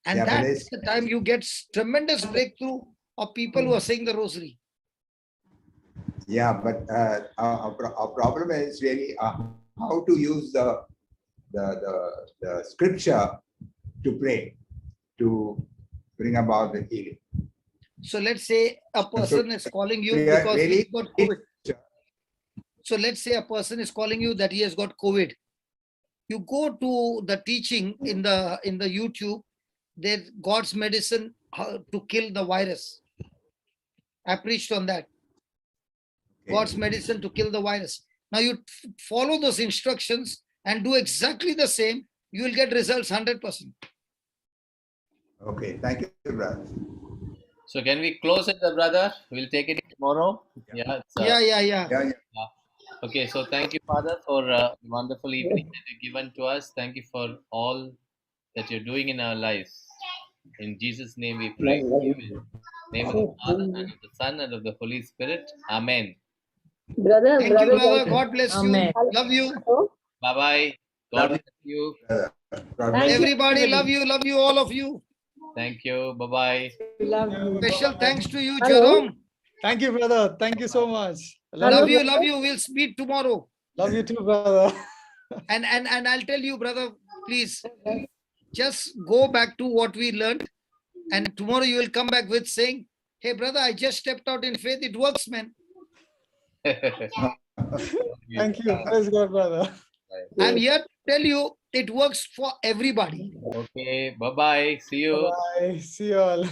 And Yeah, but that's the time you get tremendous breakthrough of people who are saying the rosary. Yeah, but our problem is really how to use the scripture to pray, to bring about the healing. So let's say a person is calling you We are because really- he's got COVID. So let's say a person is calling you that he has got COVID. You go to the teaching in the YouTube, there's God's medicine how to kill the virus. I preached on that. Okay. God's medicine to kill the virus. Now you follow those instructions and do exactly the same, you will get results 100%. Okay, thank you, brother. So can we close it, brother? We'll take it tomorrow. Yeah. Yeah. Yeah. Okay, so thank you, Father, for a wonderful evening that you've given to us. Thank you for all that you're doing in our lives. In Jesus' name we pray. In the name of the Father, and of the Son, and of the Holy Spirit. Amen. Brother, Thank you, brother. God bless Amen. you. Love you. Bye-bye. God bless you. God Thank bless you. Everybody, love you, all of you. Thank you. Bye-bye. Love you. Special thanks to you, Hello. Jerome. Thank you, brother. Thank you so much. Hello, Love you. brother. We'll meet tomorrow. Love you too, brother. And I'll tell you, brother, please just go back to what we learned. And tomorrow you will come back with saying, hey, brother, I just stepped out in faith. It works, man. Thank you. Praise God, brother. I'm here to tell you it works for everybody. Okay. Bye-bye. See you. Bye. See you all.